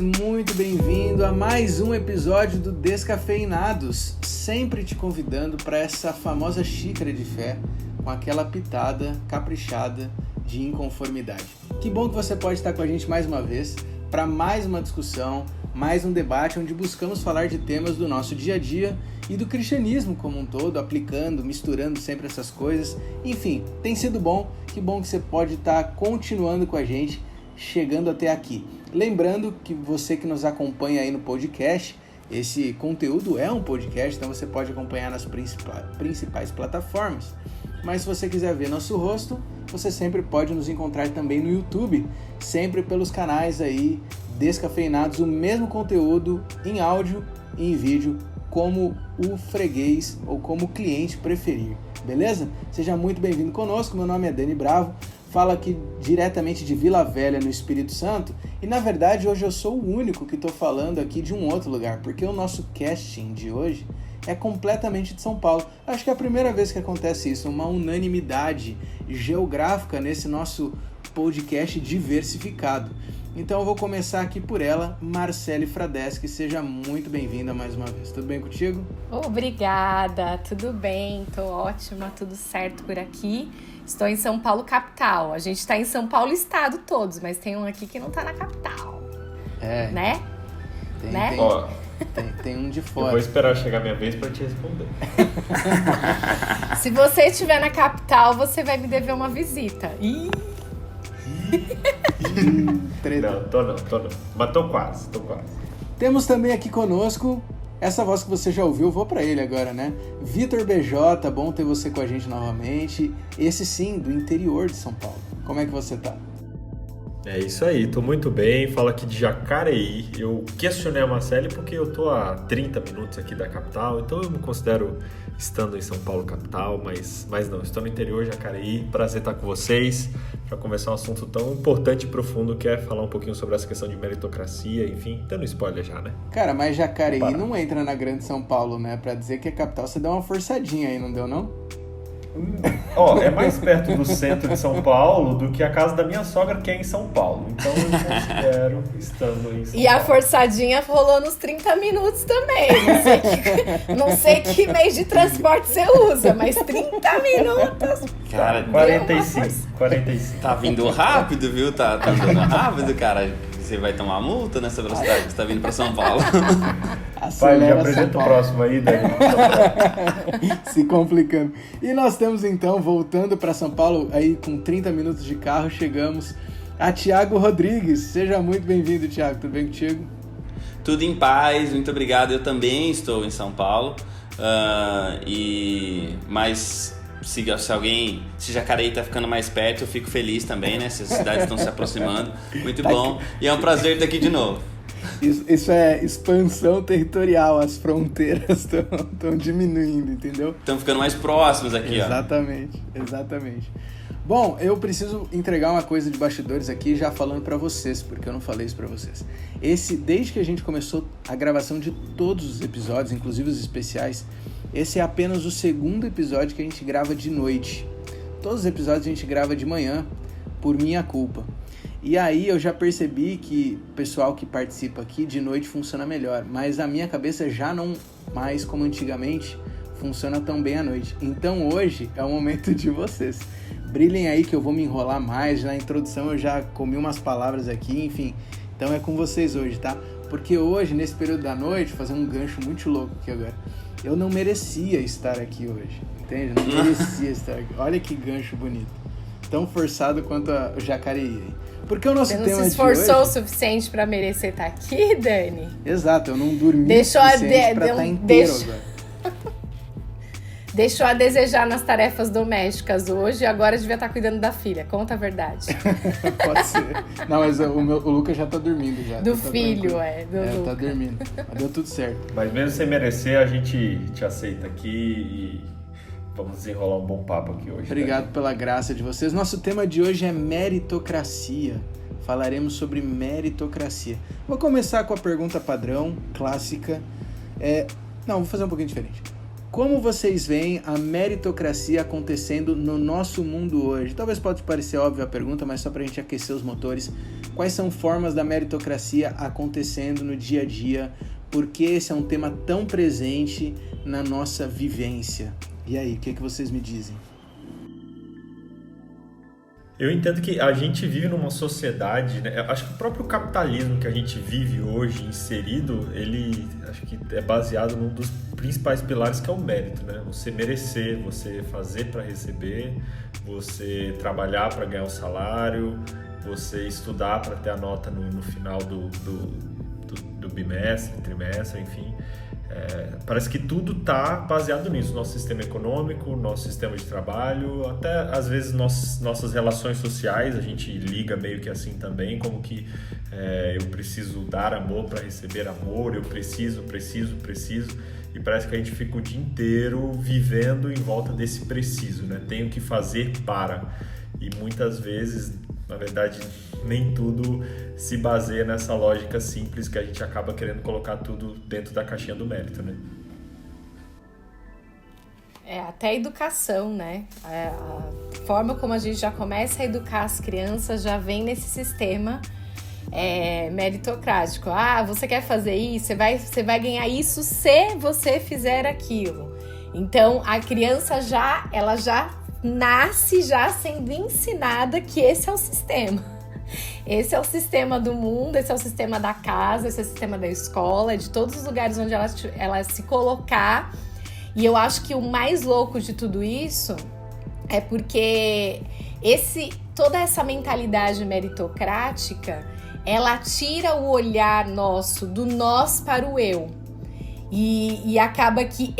demais, muito bem-vindo a mais um episódio do Descafeinados, sempre te convidando para essa famosa xícara de fé com aquela pitada caprichada de inconformidade. Que bom que você pode estar com a gente mais uma vez para mais uma discussão, mais um debate onde buscamos falar de temas do nosso dia a dia e do cristianismo como um todo, aplicando, misturando sempre essas coisas. Enfim, tem sido bom, que bom que você pode estar continuando com a gente, chegando até aqui. Lembrando que você que nos acompanha aí no podcast, esse conteúdo é um podcast, então você pode acompanhar nas principais plataformas. Mas se você quiser ver nosso rosto, você sempre pode nos encontrar também no YouTube, sempre pelos canais aí Descafeinados, o mesmo conteúdo em áudio e em vídeo, como o freguês ou como o cliente preferir, beleza? Seja muito bem-vindo conosco, meu nome é Dani Bravo, falo aqui diretamente de Vila Velha, no Espírito Santo, e na verdade hoje eu sou o único que estou falando aqui de um outro lugar, porque o nosso casting de hoje é completamente de São Paulo. Acho que é a primeira vez que acontece isso, uma unanimidade geográfica nesse nosso podcast diversificado. Então eu vou começar aqui por ela, Marcele Fradeschi, seja muito bem-vinda mais uma vez. Tudo bem contigo? Obrigada, tudo bem, tô ótima, tudo certo por aqui. Estou em São Paulo, capital. A gente está em São Paulo, estado todos, mas tem um aqui que não tá na capital. Né? Tem um de fora. Eu vou esperar chegar a minha vez para te responder. Se você estiver na capital, você vai me dever uma visita. Não, tô não. Mas tô quase. Temos também aqui conosco, essa voz que você já ouviu, vou pra ele agora, né? Vitor BJ, bom ter você com a gente novamente. Esse sim, do interior de São Paulo. Como é que você tá? É isso aí, tô muito bem, falo aqui de Jacareí. Eu questionei a Marcele porque eu tô a 30 minutos aqui da capital, então eu me considero estando em São Paulo capital, mas não, estou no interior de Jacareí. Prazer estar com vocês para conversar um assunto tão importante e profundo que é falar um pouquinho sobre essa questão de meritocracia, enfim, dando spoiler já, né? Cara, mas Jacareí não entra na grande São Paulo, né? Pra dizer que é capital, você deu uma forçadinha aí, não deu não? É mais perto do centro de São Paulo do que a casa da minha sogra, que é em São Paulo. Então eu considero estando em São Paulo. E a forçadinha rolou nos 30 minutos também. Não sei que meio de transporte você usa, mas 30 minutos. Cara, 45. Tá vindo rápido, viu? Tá andando rápido, cara. Você vai tomar multa nessa velocidade que você tá vindo pra São Paulo. Pai, já apresenta o próximo aí, Dani. Se complicando. E nós temos então, voltando para São Paulo, aí com 30 minutos de carro, chegamos a Thiago Rodrigues. Seja muito bem-vindo, Thiago. Tudo bem contigo? Tudo em paz, muito obrigado. Eu também estou em São Paulo. Mas se Jacareí tá ficando mais perto, eu fico feliz também, né? Se as cidades estão se aproximando. Muito bom. E é um prazer estar aqui de novo. Isso é expansão territorial, as fronteiras estão diminuindo, entendeu? Estão ficando mais próximos aqui, Exatamente. Bom, eu preciso entregar uma coisa de bastidores aqui já falando pra vocês, porque eu não falei isso pra vocês. Desde que a gente começou a gravação de todos os episódios, inclusive os especiais, esse é apenas o segundo episódio que a gente grava de noite. Todos os episódios a gente grava de manhã, por minha culpa. E aí eu já percebi que o pessoal que participa aqui de noite funciona melhor, mas a minha cabeça já não mais como antigamente funciona tão bem à noite. Então hoje é o momento de vocês. Brilhem aí que eu vou me enrolar mais, na introdução eu já comi umas palavras aqui, enfim. Então é com vocês hoje, tá? Porque hoje, nesse período da noite, fazendo um gancho muito louco aqui agora, eu não merecia estar aqui hoje, entende? Não merecia estar aqui. Olha que gancho bonito. Tão forçado quanto a Jacareí. Porque o nosso tema de hoje... Você não se esforçou o suficiente pra merecer estar aqui, Dani? Exato, eu não dormi o suficiente pra estar inteiro agora. Deixou a desejar nas tarefas domésticas hoje e agora devia estar cuidando da filha. Conta a verdade. Pode ser. Não, mas o Lucas já tá dormindo já. Do filho, Lucas. Tá dormindo. Deu tudo certo. Mas mesmo sem merecer, a gente te aceita aqui e vamos desenrolar um bom papo aqui hoje. Obrigado pela graça de vocês. Nosso tema de hoje é meritocracia. Falaremos sobre meritocracia. Vou começar com a pergunta padrão, clássica. Vou fazer um pouquinho diferente. Como vocês veem a meritocracia acontecendo no nosso mundo hoje? Talvez pode parecer óbvia a pergunta, mas só pra gente aquecer os motores. quais são formas da meritocracia acontecendo no dia a dia, por que esse é um tema tão presente na nossa vivência. E aí, o que vocês me dizem? Eu entendo que a gente vive numa sociedade, né? Acho que o próprio capitalismo que a gente vive hoje inserido, ele acho que é baseado num dos principais pilares, que é o mérito, né? Você merecer, você fazer para receber, você trabalhar para ganhar um salário, você estudar para ter a nota no final do bimestre, trimestre, enfim. Parece que tudo está baseado nisso, nosso sistema econômico, nosso sistema de trabalho, até às vezes nossas relações sociais, a gente liga meio que assim também, como que eu preciso dar amor para receber amor, eu preciso, e parece que a gente fica o dia inteiro vivendo em volta desse preciso, né? Tenho que fazer para, e muitas vezes, na verdade, nem tudo se baseia nessa lógica simples que a gente acaba querendo colocar tudo dentro da caixinha do mérito, né? Até a educação, né? A forma como a gente já começa a educar as crianças já vem nesse sistema meritocrático. Você quer fazer isso? Você vai ganhar isso se você fizer aquilo. Então, a criança ela já nasce já sendo ensinada que esse é o sistema. Esse é o sistema do mundo, esse é o sistema da casa, esse é o sistema da escola, de todos os lugares onde ela se colocar. E eu acho que o mais louco de tudo isso é porque toda essa mentalidade meritocrática, ela tira o olhar nosso, do nós para o eu. E acaba que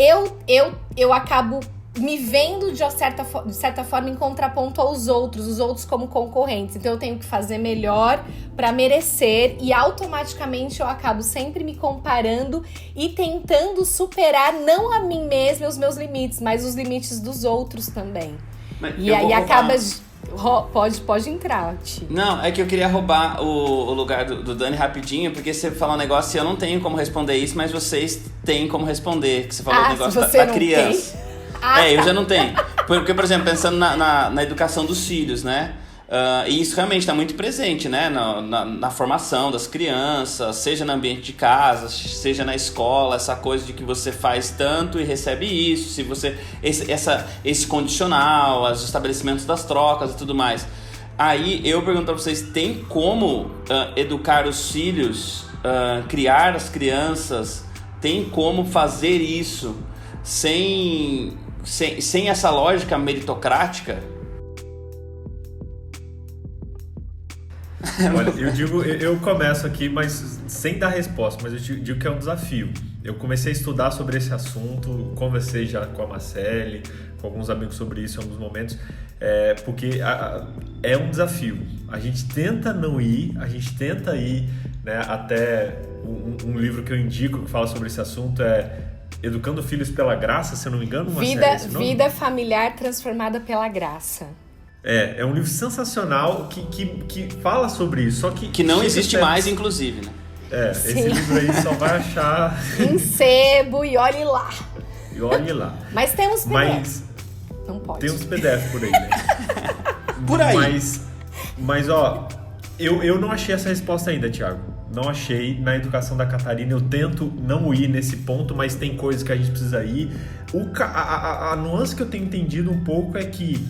eu acabo me vendo de certa forma em contraponto aos outros, os outros como concorrentes. Então eu tenho que fazer melhor para merecer, e automaticamente eu acabo sempre me comparando e tentando superar não a mim mesma e os meus limites, mas os limites dos outros também. E aí acaba... Pode entrar, Ti. Não, é que eu queria roubar o lugar do Dani rapidinho, porque você falou um negócio e eu não tenho como responder isso, mas vocês têm como responder, que você falou o negócio da criança. Eu já não tenho. Porque, por exemplo, pensando na educação dos filhos, né? E isso realmente está muito presente, né? Na formação das crianças, seja no ambiente de casa, seja na escola, essa coisa de que você faz tanto e recebe isso, se você esse condicional, os estabelecimentos das trocas e tudo mais. Aí eu pergunto para vocês, tem como educar os filhos, criar as crianças, tem como fazer isso sem essa lógica meritocrática? Olha, eu começo aqui, mas sem dar resposta, mas eu digo que é um desafio. Eu comecei a estudar sobre esse assunto, conversei já com a Marcele, com alguns amigos sobre isso em alguns momentos, porque é um desafio. A gente tenta não ir, a gente tenta ir, né, até um livro que eu indico que fala sobre esse assunto Educando Filhos pela Graça, se eu não me engano, Vida Familiar Transformada pela Graça. É um livro sensacional que fala sobre isso, só que não existe mais, inclusive, né? Esse livro aí só vai achar em sebo e olhe lá. Mas tem uns PDFs. Não pode. Tem uns PDFs por aí, né? Por aí. Mas ó, eu não achei essa resposta ainda, Thiago. Não achei na educação da Catarina. Eu tento não ir nesse ponto, mas tem coisas que a gente precisa ir. A nuance que eu tenho entendido um pouco é que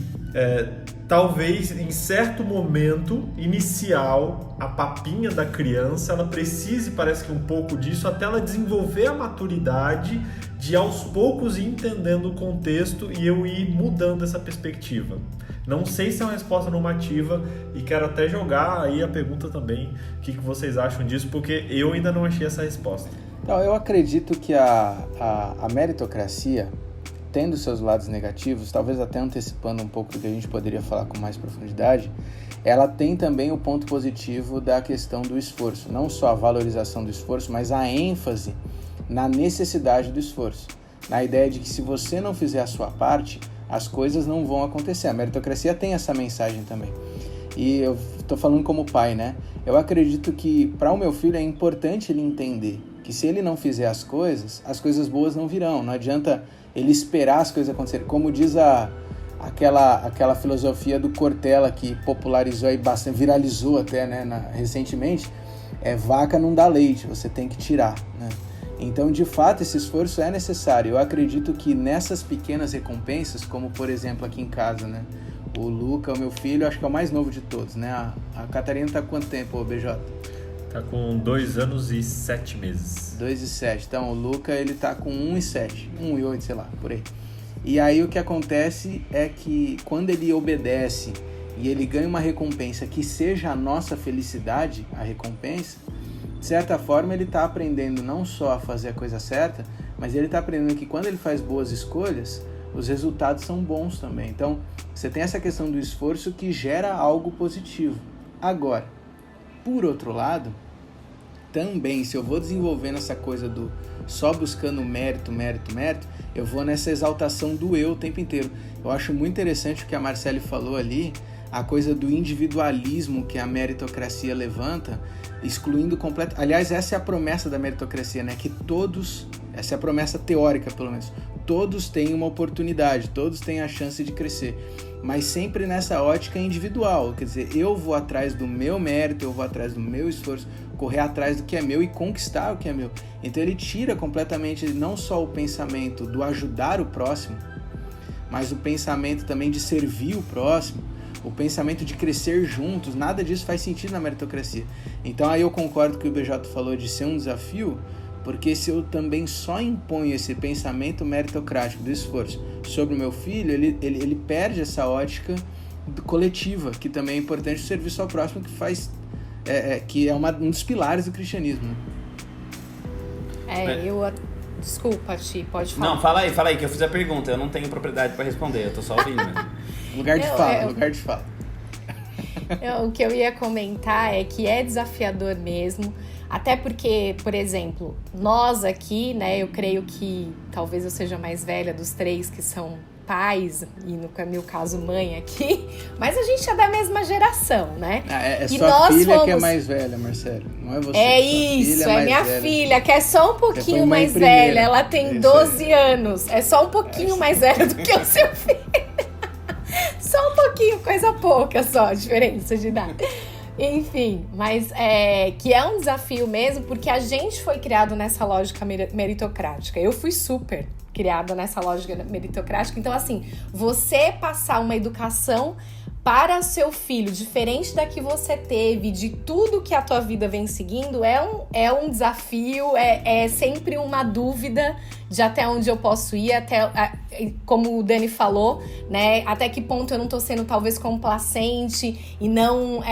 talvez em certo momento inicial a papinha da criança ela precise, parece que um pouco disso, até ela desenvolver a maturidade de aos poucos ir entendendo o contexto e eu ir mudando essa perspectiva. Não sei se é uma resposta normativa e quero até jogar aí a pergunta também, o que vocês acham disso, porque eu ainda não achei essa resposta. Então, eu acredito que a meritocracia, tendo seus lados negativos, talvez até antecipando um pouco do que a gente poderia falar com mais profundidade, ela tem também o ponto positivo da questão do esforço. Não só a valorização do esforço, mas a ênfase na necessidade do esforço. Na ideia de que se você não fizer a sua parte, as coisas não vão acontecer. A meritocracia tem essa mensagem também. E eu estou falando como pai, né? Eu acredito que para o meu filho é importante ele entender que se ele não fizer as coisas boas não virão. Não adianta ele esperar as coisas acontecerem. Como diz aquela filosofia do Cortella que popularizou e bastante, viralizou até, né, recentemente, vaca não dá leite, você tem que tirar, né? Então, de fato, esse esforço é necessário. Eu acredito que nessas pequenas recompensas, como por exemplo aqui em casa, né, o Luca, o meu filho, acho que é o mais novo de todos, né? A Catarina tá com quanto tempo, BJ? Tá com 2 anos e 7 meses. 2 e 7. Então, o Luca, ele tá com 1 e 7. 1 e 8, sei lá, por aí. E aí o que acontece é que quando ele obedece e ele ganha uma recompensa que seja a nossa felicidade, a recompensa, de certa forma ele está aprendendo não só a fazer a coisa certa, mas ele está aprendendo que quando ele faz boas escolhas, os resultados são bons também. Então, você tem essa questão do esforço que gera algo positivo. Agora, por outro lado, também, se eu vou desenvolvendo essa coisa do só buscando mérito, eu vou nessa exaltação do eu o tempo inteiro. Eu acho muito interessante o que a Marcele falou ali, a coisa do individualismo que a meritocracia levanta, excluindo completamente... Aliás, essa é a promessa da meritocracia, né? Que todos, essa é a promessa teórica pelo menos, todos têm uma oportunidade, todos têm a chance de crescer, mas sempre nessa ótica individual, quer dizer, eu vou atrás do meu mérito, eu vou atrás do meu esforço, correr atrás do que é meu e conquistar o que é meu. Então ele tira completamente não só o pensamento do ajudar o próximo, mas o pensamento também de servir o próximo, o pensamento de crescer juntos, nada disso faz sentido na meritocracia. Então aí eu concordo com o que o BJ falou de ser um desafio, porque se eu também só imponho esse pensamento meritocrático do esforço sobre o meu filho, ele perde essa ótica coletiva, que também é importante, o serviço ao próximo, que é um dos pilares do cristianismo. Desculpa, Ti, pode falar. Não, fala aí, que eu fiz a pergunta, eu não tenho propriedade para responder, eu tô só ouvindo mesmo. Lugar de fala. O que eu ia comentar é que é desafiador mesmo, até porque, por exemplo, nós aqui, né, eu creio que talvez eu seja mais velha dos 3 que são pais, e no meu caso mãe aqui, mas a gente é da mesma geração, né? Sua filha que é mais velha, Marcelo, não é você. É isso, é minha filha, que é só um pouquinho mais velha, ela tem 12 anos, é só um pouquinho mais velha do que o seu filho. Só um pouquinho, coisa pouca só, a diferença de idade. Enfim, mas que é um desafio mesmo, porque a gente foi criado nessa lógica meritocrática. Eu fui super criada nessa lógica meritocrática. Então, assim, você passar uma educação para seu filho, diferente da que você teve, de tudo que a tua vida vem seguindo, é um desafio, é sempre uma dúvida de até onde eu posso ir, como o Dani falou, né? Até que ponto eu não tô sendo talvez complacente e não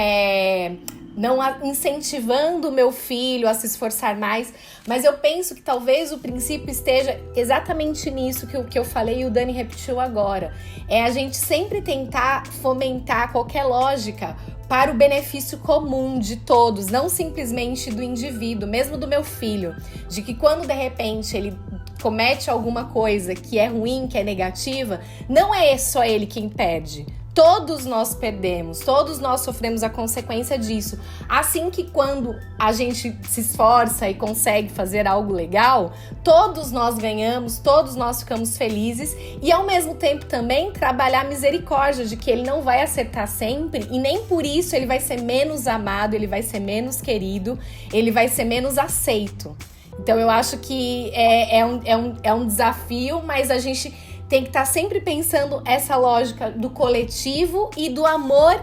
incentivando o meu filho a se esforçar mais, mas eu penso que talvez o princípio esteja exatamente nisso que eu falei e o Dani repetiu agora. É a gente sempre tentar fomentar qualquer lógica para o benefício comum de todos, não simplesmente do indivíduo, mesmo do meu filho, de que quando de repente ele comete alguma coisa que é ruim, que é negativa, não é só ele quem perde. Todos nós perdemos, todos nós sofremos a consequência disso. Assim que quando a gente se esforça e consegue fazer algo legal, todos nós ganhamos, todos nós ficamos felizes e ao mesmo tempo também trabalhar a misericórdia de que ele não vai acertar sempre e nem por isso ele vai ser menos amado, ele vai ser menos querido, ele vai ser menos aceito. Então eu acho que é um desafio, mas a gente tem que estar sempre pensando essa lógica do coletivo e do amor,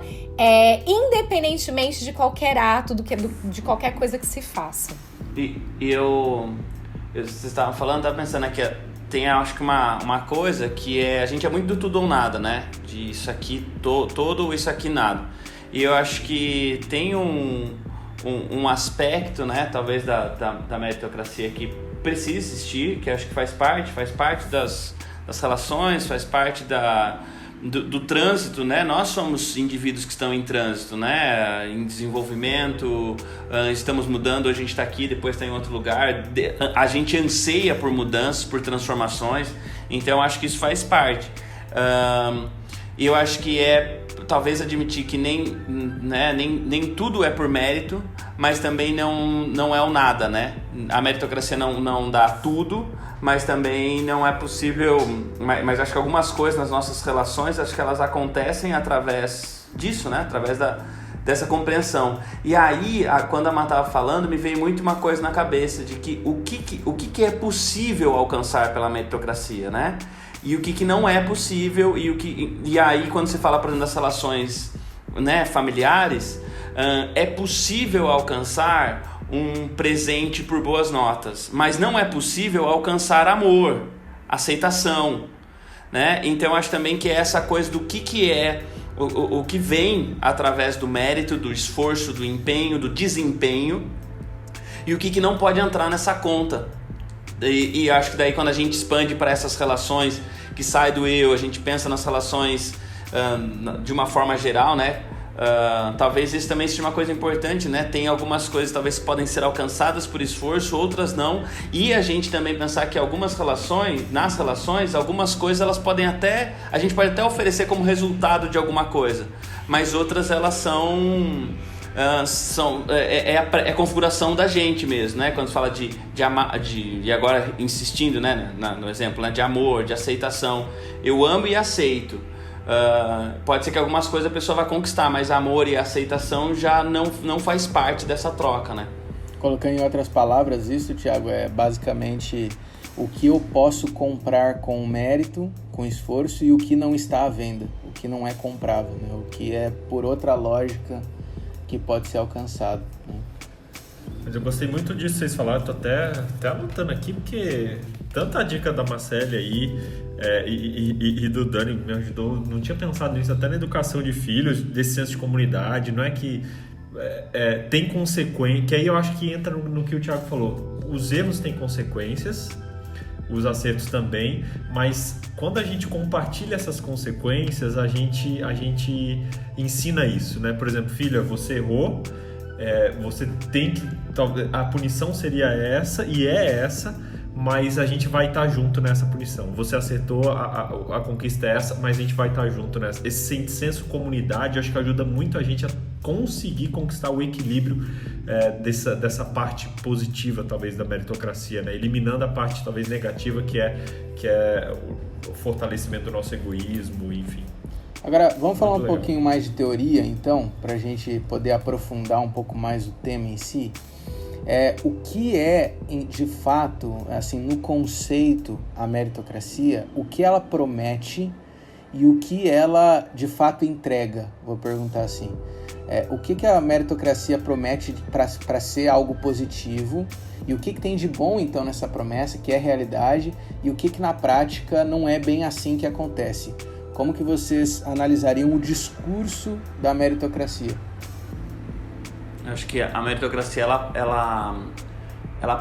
independentemente de qualquer ato, de qualquer coisa que se faça. Vocês estavam falando, estava pensando aqui, tem acho que uma coisa que a gente é muito do tudo ou nada, né? De isso aqui, todo isso aqui nada. E eu acho que tem um aspecto, né, talvez da meritocracia que precisa existir, que acho que faz parte das relações, faz parte do trânsito, né? Nós somos indivíduos que estão em trânsito, né? Em desenvolvimento, estamos mudando, a gente está aqui, depois está em outro lugar, a gente anseia por mudanças, por transformações, então acho que isso faz parte. E eu acho que talvez admitir que nem tudo é por mérito, mas também não é o nada, né? A meritocracia não dá tudo, mas também não é possível... Mas acho que algumas coisas nas nossas relações, acho que elas acontecem através disso, né? Através dessa compreensão. E aí, quando a Má estava falando, me veio muito uma coisa na cabeça, de que o que é possível alcançar pela meritocracia, né? E o que não é possível, e aí quando você fala, por exemplo, das relações, né, familiares, é possível alcançar um presente por boas notas, mas não é possível alcançar amor, aceitação, né? Então acho também que é essa coisa do que é o que vem através do mérito, do esforço, do empenho, do desempenho, e o que não pode entrar nessa conta. E acho que daí quando a gente expande para essas relações, que sai do eu, a gente pensa nas relações de uma forma geral, né? Talvez isso também seja uma coisa importante, né? Tem algumas coisas talvez que podem ser alcançadas por esforço, outras não. E a gente também pensar que nas relações, algumas coisas a gente pode até oferecer como resultado de alguma coisa, mas outras elas é a configuração da gente mesmo, né? Quando se fala de amar, e agora insistindo, né, no exemplo, né, de amor, de aceitação, eu amo e aceito. Pode ser que algumas coisas a pessoa vai conquistar, mas amor e aceitação já não faz parte dessa troca, né? Colocando em outras palavras, isso, Thiago, é basicamente o que eu posso comprar com mérito, com esforço, e o que não está à venda, o que não é comprável, né? O que é por outra lógica que pode ser alcançado, né? Mas eu gostei muito disso que vocês falaram, tô até anotando aqui, porque tanta dica da Marcele aí e do Dani me ajudou, não tinha pensado nisso, até na educação de filhos, desse senso de comunidade, não é que tem consequência, que aí eu acho que entra no que o Thiago falou, os erros têm consequências, os acertos também, mas quando a gente compartilha essas consequências, a gente ensina isso, né? Por exemplo, filha, você errou, você tem que... A punição seria essa, e é essa, mas a gente vai estar junto nessa punição. Você acertou, a conquista é essa, mas a gente vai estar junto nessa. Esse senso de comunidade, acho que ajuda muito a gente a conseguir conquistar o equilíbrio dessa parte positiva, talvez, da meritocracia, né? Eliminando a parte, talvez, negativa, que é o fortalecimento do nosso egoísmo, enfim. Agora, vamos falar um pouquinho mais de teoria, então, para a gente poder aprofundar um pouco mais o tema em si. O que é, de fato, assim, no conceito, a meritocracia, o que ela promete e o que ela, de fato, entrega? Vou perguntar assim. O que a meritocracia promete para ser algo positivo e o que tem de bom, então, nessa promessa, que é realidade, e o que na prática não é bem assim que acontece? Como que vocês analisariam o discurso da meritocracia? Acho que a meritocracia ela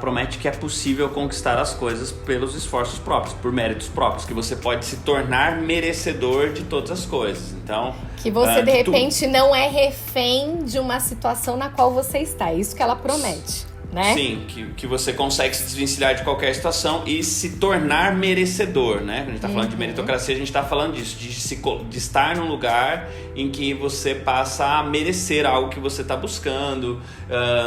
promete que é possível conquistar as coisas pelos esforços próprios, por méritos próprios, que você pode se tornar merecedor de todas as coisas. Então, que você de repente não é refém de uma situação na qual você está. É isso que ela promete, né? Sim, que você consegue se desvencilhar de qualquer situação e se tornar merecedor, né? Quando a gente está falando de meritocracia, a gente está falando disso, de estar num lugar em que você passa a merecer algo que você está buscando,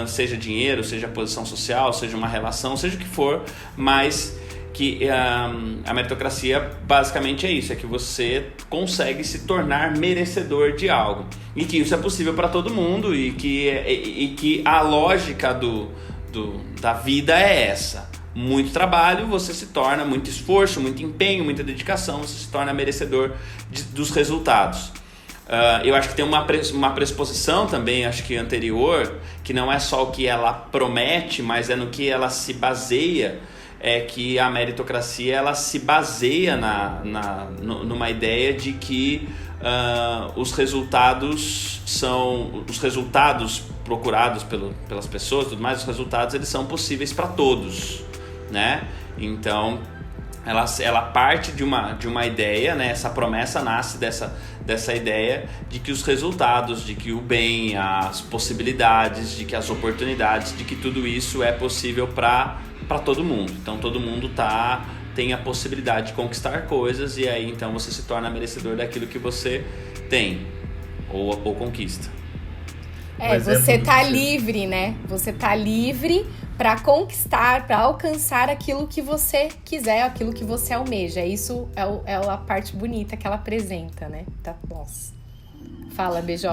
seja dinheiro, seja posição social, seja uma relação, seja o que for, mas que a meritocracia basicamente é isso, é que você consegue se tornar merecedor de algo e que isso é possível para todo mundo e que a lógica da vida é essa: muito trabalho, você se torna, muito esforço, muito empenho, muita dedicação, você se torna merecedor dos resultados. Eu acho que tem uma pressuposição também, acho que anterior, que não é só o que ela promete, mas é no que ela se baseia. É que a meritocracia ela se baseia numa ideia de que os resultados procurados pelas pessoas, tudo mais, os resultados eles são possíveis para todos, né? Então ela parte de uma ideia, né? Essa promessa nasce dessa ideia de que os resultados, de que o bem, as possibilidades, de que as oportunidades, de que tudo isso é possível para todo mundo. Então todo mundo tem a possibilidade de conquistar coisas e aí então você se torna merecedor daquilo que você tem ou conquista. Você tá livre, né? Você tá livre para conquistar, para alcançar aquilo que você quiser, aquilo que você almeja. Isso é a parte bonita que ela apresenta, né? Tá, nossa. Fala, BJ,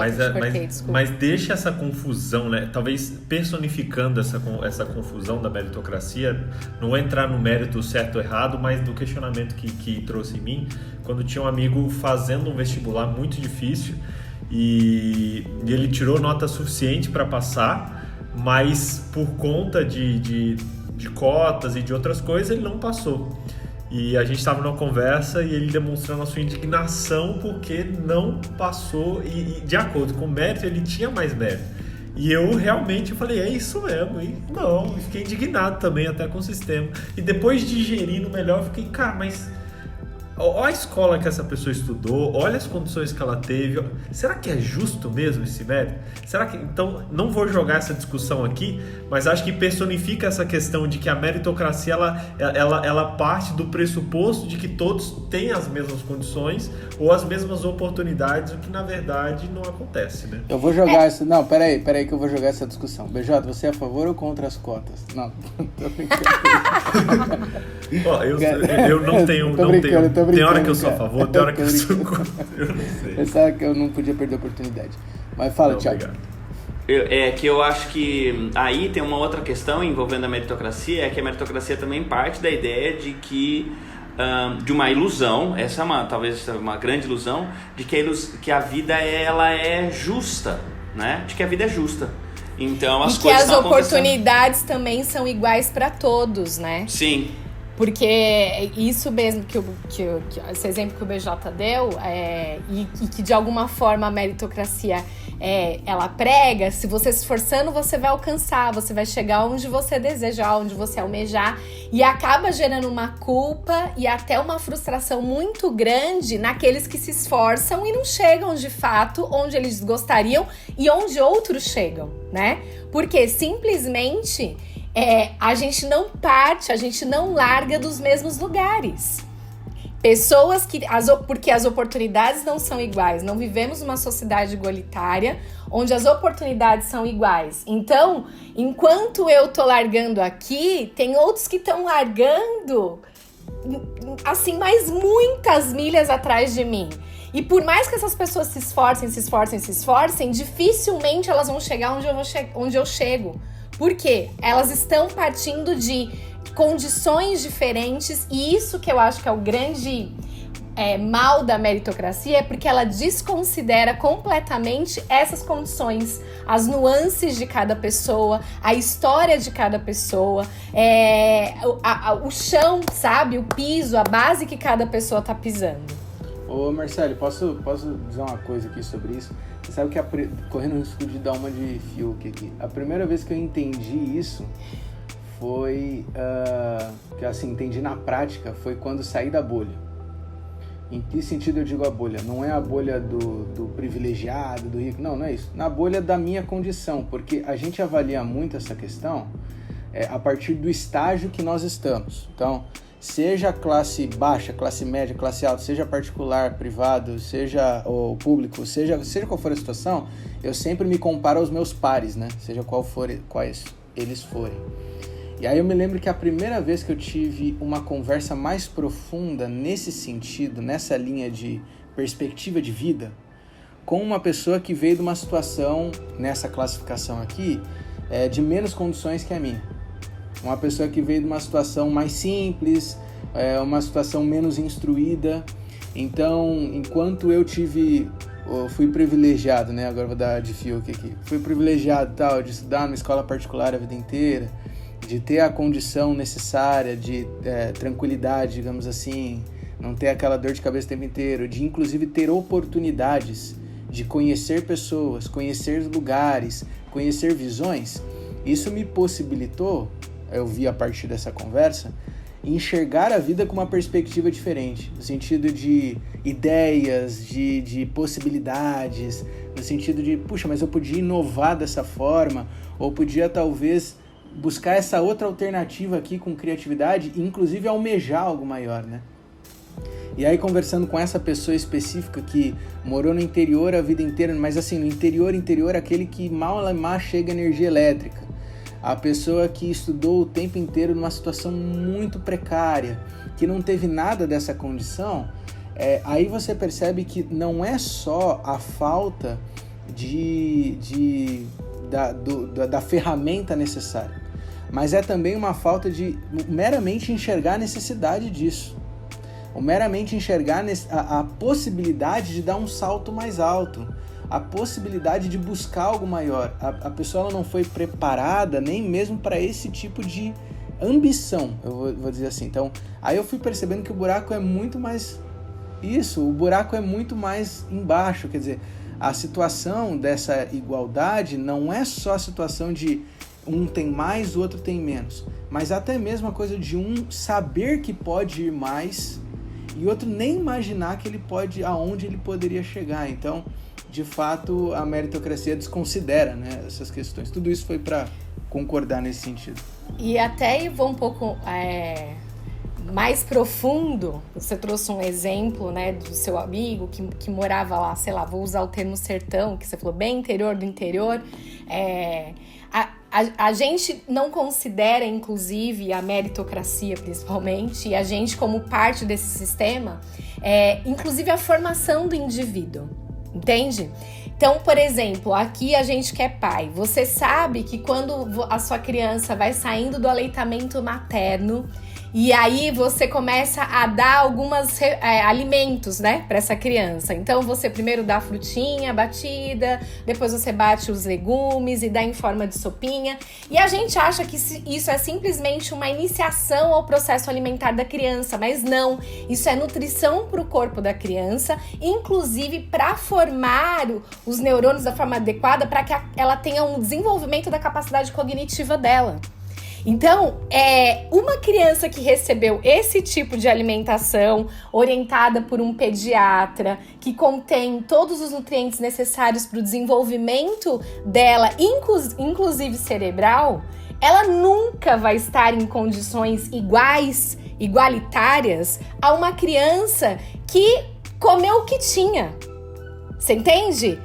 desculpa. Mas deixa essa confusão, né? Talvez personificando essa confusão da meritocracia, não entrar no mérito certo ou errado, mas do questionamento que trouxe em mim, quando tinha um amigo fazendo um vestibular muito difícil e ele tirou nota suficiente para passar, mas por conta de cotas e de outras coisas, ele não passou. E a gente estava numa conversa e ele demonstrando a sua indignação porque não passou e de acordo com o mérito, ele tinha mais mérito. E eu realmente falei, é isso mesmo. E não, fiquei indignado também até com o sistema. E depois de digerir no melhor, eu fiquei, cara, mas olha a escola que essa pessoa estudou, olha as condições que ela teve. Será que é justo mesmo esse mérito? Será que... Então, não vou jogar essa discussão aqui, mas acho que personifica essa questão de que a meritocracia ela parte do pressuposto de que todos têm as mesmas condições ou as mesmas oportunidades, o que na verdade não acontece, né? Eu vou jogar essa... Não, peraí que eu vou jogar essa discussão. BJ, você é a favor ou contra as cotas? Não, tô brincando. Eu não tenho... Tem hora que eu sou a favor, tem hora que eu sou contra. Eu não sei. Pensava que eu não podia perder a oportunidade. Mas fala, Thiago. Que eu acho que aí tem uma outra questão envolvendo a meritocracia, é que a meritocracia também parte da ideia de que de uma ilusão, essa é talvez uma grande ilusão, de que a vida ela é justa, né? De que a vida é justa. Então as coisas que as oportunidades também são iguais para todos, né? Sim. Porque isso mesmo que esse exemplo que o BJ deu, e que de alguma forma a meritocracia ela prega, se você se esforçando, você vai alcançar, você vai chegar onde você desejar, onde você almejar, e acaba gerando uma culpa e até uma frustração muito grande naqueles que se esforçam e não chegam de fato onde eles gostariam e onde outros chegam, né? Porque simplesmente... a gente não parte, a gente não larga dos mesmos lugares. Pessoas porque as oportunidades não são iguais. Não vivemos uma sociedade igualitária onde as oportunidades são iguais. Então, enquanto eu tô largando aqui, tem outros que estão largando, assim, mais muitas milhas atrás de mim. E por mais que essas pessoas se esforcem, dificilmente elas vão chegar onde eu chego. Por quê? Elas estão partindo de condições diferentes, e isso que eu acho que é o grande mal da meritocracia, é porque ela desconsidera completamente essas condições, as nuances de cada pessoa, a história de cada pessoa, o chão, sabe? O piso, a base que cada pessoa tá pisando. Ô Marcelo, posso dizer uma coisa aqui sobre isso? Você sabe que correndo o risco de dar uma de Fiuk aqui. A primeira vez que eu entendi isso foi, que assim, entendi na prática, foi quando saí da bolha. Em que sentido eu digo a bolha? Não é a bolha do privilegiado, do rico, não é isso. Na bolha da minha condição, porque a gente avalia muito essa questão a partir do estágio que nós estamos. Então, seja classe baixa, classe média, classe alta, seja particular, privado, seja o público, seja qual for a situação, eu sempre me comparo aos meus pares, né? Seja quais eles forem. E aí eu me lembro que a primeira vez que eu tive uma conversa mais profunda nesse sentido, nessa linha de perspectiva de vida, com uma pessoa que veio de uma situação, nessa classificação aqui, de menos condições que a minha. Uma pessoa que veio de uma situação mais simples, uma situação menos instruída. Então, enquanto eu fui privilegiado, né? Agora vou dar de Fiuk aqui. Fui privilegiado de estudar numa escola particular a vida inteira, de ter a condição necessária de tranquilidade, digamos assim, não ter aquela dor de cabeça o tempo inteiro, de inclusive ter oportunidades de conhecer pessoas, conhecer lugares, conhecer visões. Isso me possibilitou, eu vi a partir dessa conversa, enxergar a vida com uma perspectiva diferente, no sentido de ideias, de possibilidades, no sentido de, puxa, mas eu podia inovar dessa forma, ou podia talvez buscar essa outra alternativa aqui com criatividade e inclusive almejar algo maior, né? E aí, conversando com essa pessoa específica que morou no interior a vida inteira, mas assim, no interior, aquele que mal chega energia elétrica. A pessoa que estudou o tempo inteiro numa situação muito precária, que não teve nada dessa condição, aí você percebe que não é só a falta da ferramenta necessária, mas é também uma falta de meramente enxergar a necessidade disso. Ou meramente enxergar a possibilidade de dar um salto mais alto, a possibilidade de buscar algo maior. A pessoa ela não foi preparada nem mesmo para esse tipo de ambição, eu vou dizer assim. Então, aí eu fui percebendo que o buraco é muito mais isso, o buraco é muito mais embaixo, quer dizer, a situação dessa igualdade não é só a situação de um tem mais, o outro tem menos, mas até mesmo a coisa de um saber que pode ir mais e outro nem imaginar que ele pode, aonde ele poderia chegar. Então, de fato, a meritocracia desconsidera, né, essas questões. Tudo isso foi para concordar nesse sentido. E até vou um pouco mais profundo. Você trouxe um exemplo, né, do seu amigo que morava lá, sei lá, vou usar o termo sertão, que você falou bem interior do interior. A gente não considera, inclusive, a meritocracia, principalmente, e a gente, como parte desse sistema, inclusive a formação do indivíduo, entende? Então, por exemplo, aqui a gente que é pai, você sabe que quando a sua criança vai saindo do aleitamento materno, e aí você começa a dar alguns alimentos, né, para essa criança. Então você primeiro dá a frutinha batida, depois você bate os legumes e dá em forma de sopinha. E a gente acha que isso é simplesmente uma iniciação ao processo alimentar da criança, mas não. Isso é nutrição para o corpo da criança, inclusive para formar os neurônios da forma adequada para que ela tenha um desenvolvimento da capacidade cognitiva dela. Então, uma criança que recebeu esse tipo de alimentação orientada por um pediatra, que contém todos os nutrientes necessários para o desenvolvimento dela, inclusive cerebral, ela nunca vai estar em condições igualitárias a uma criança que comeu o que tinha. Você entende?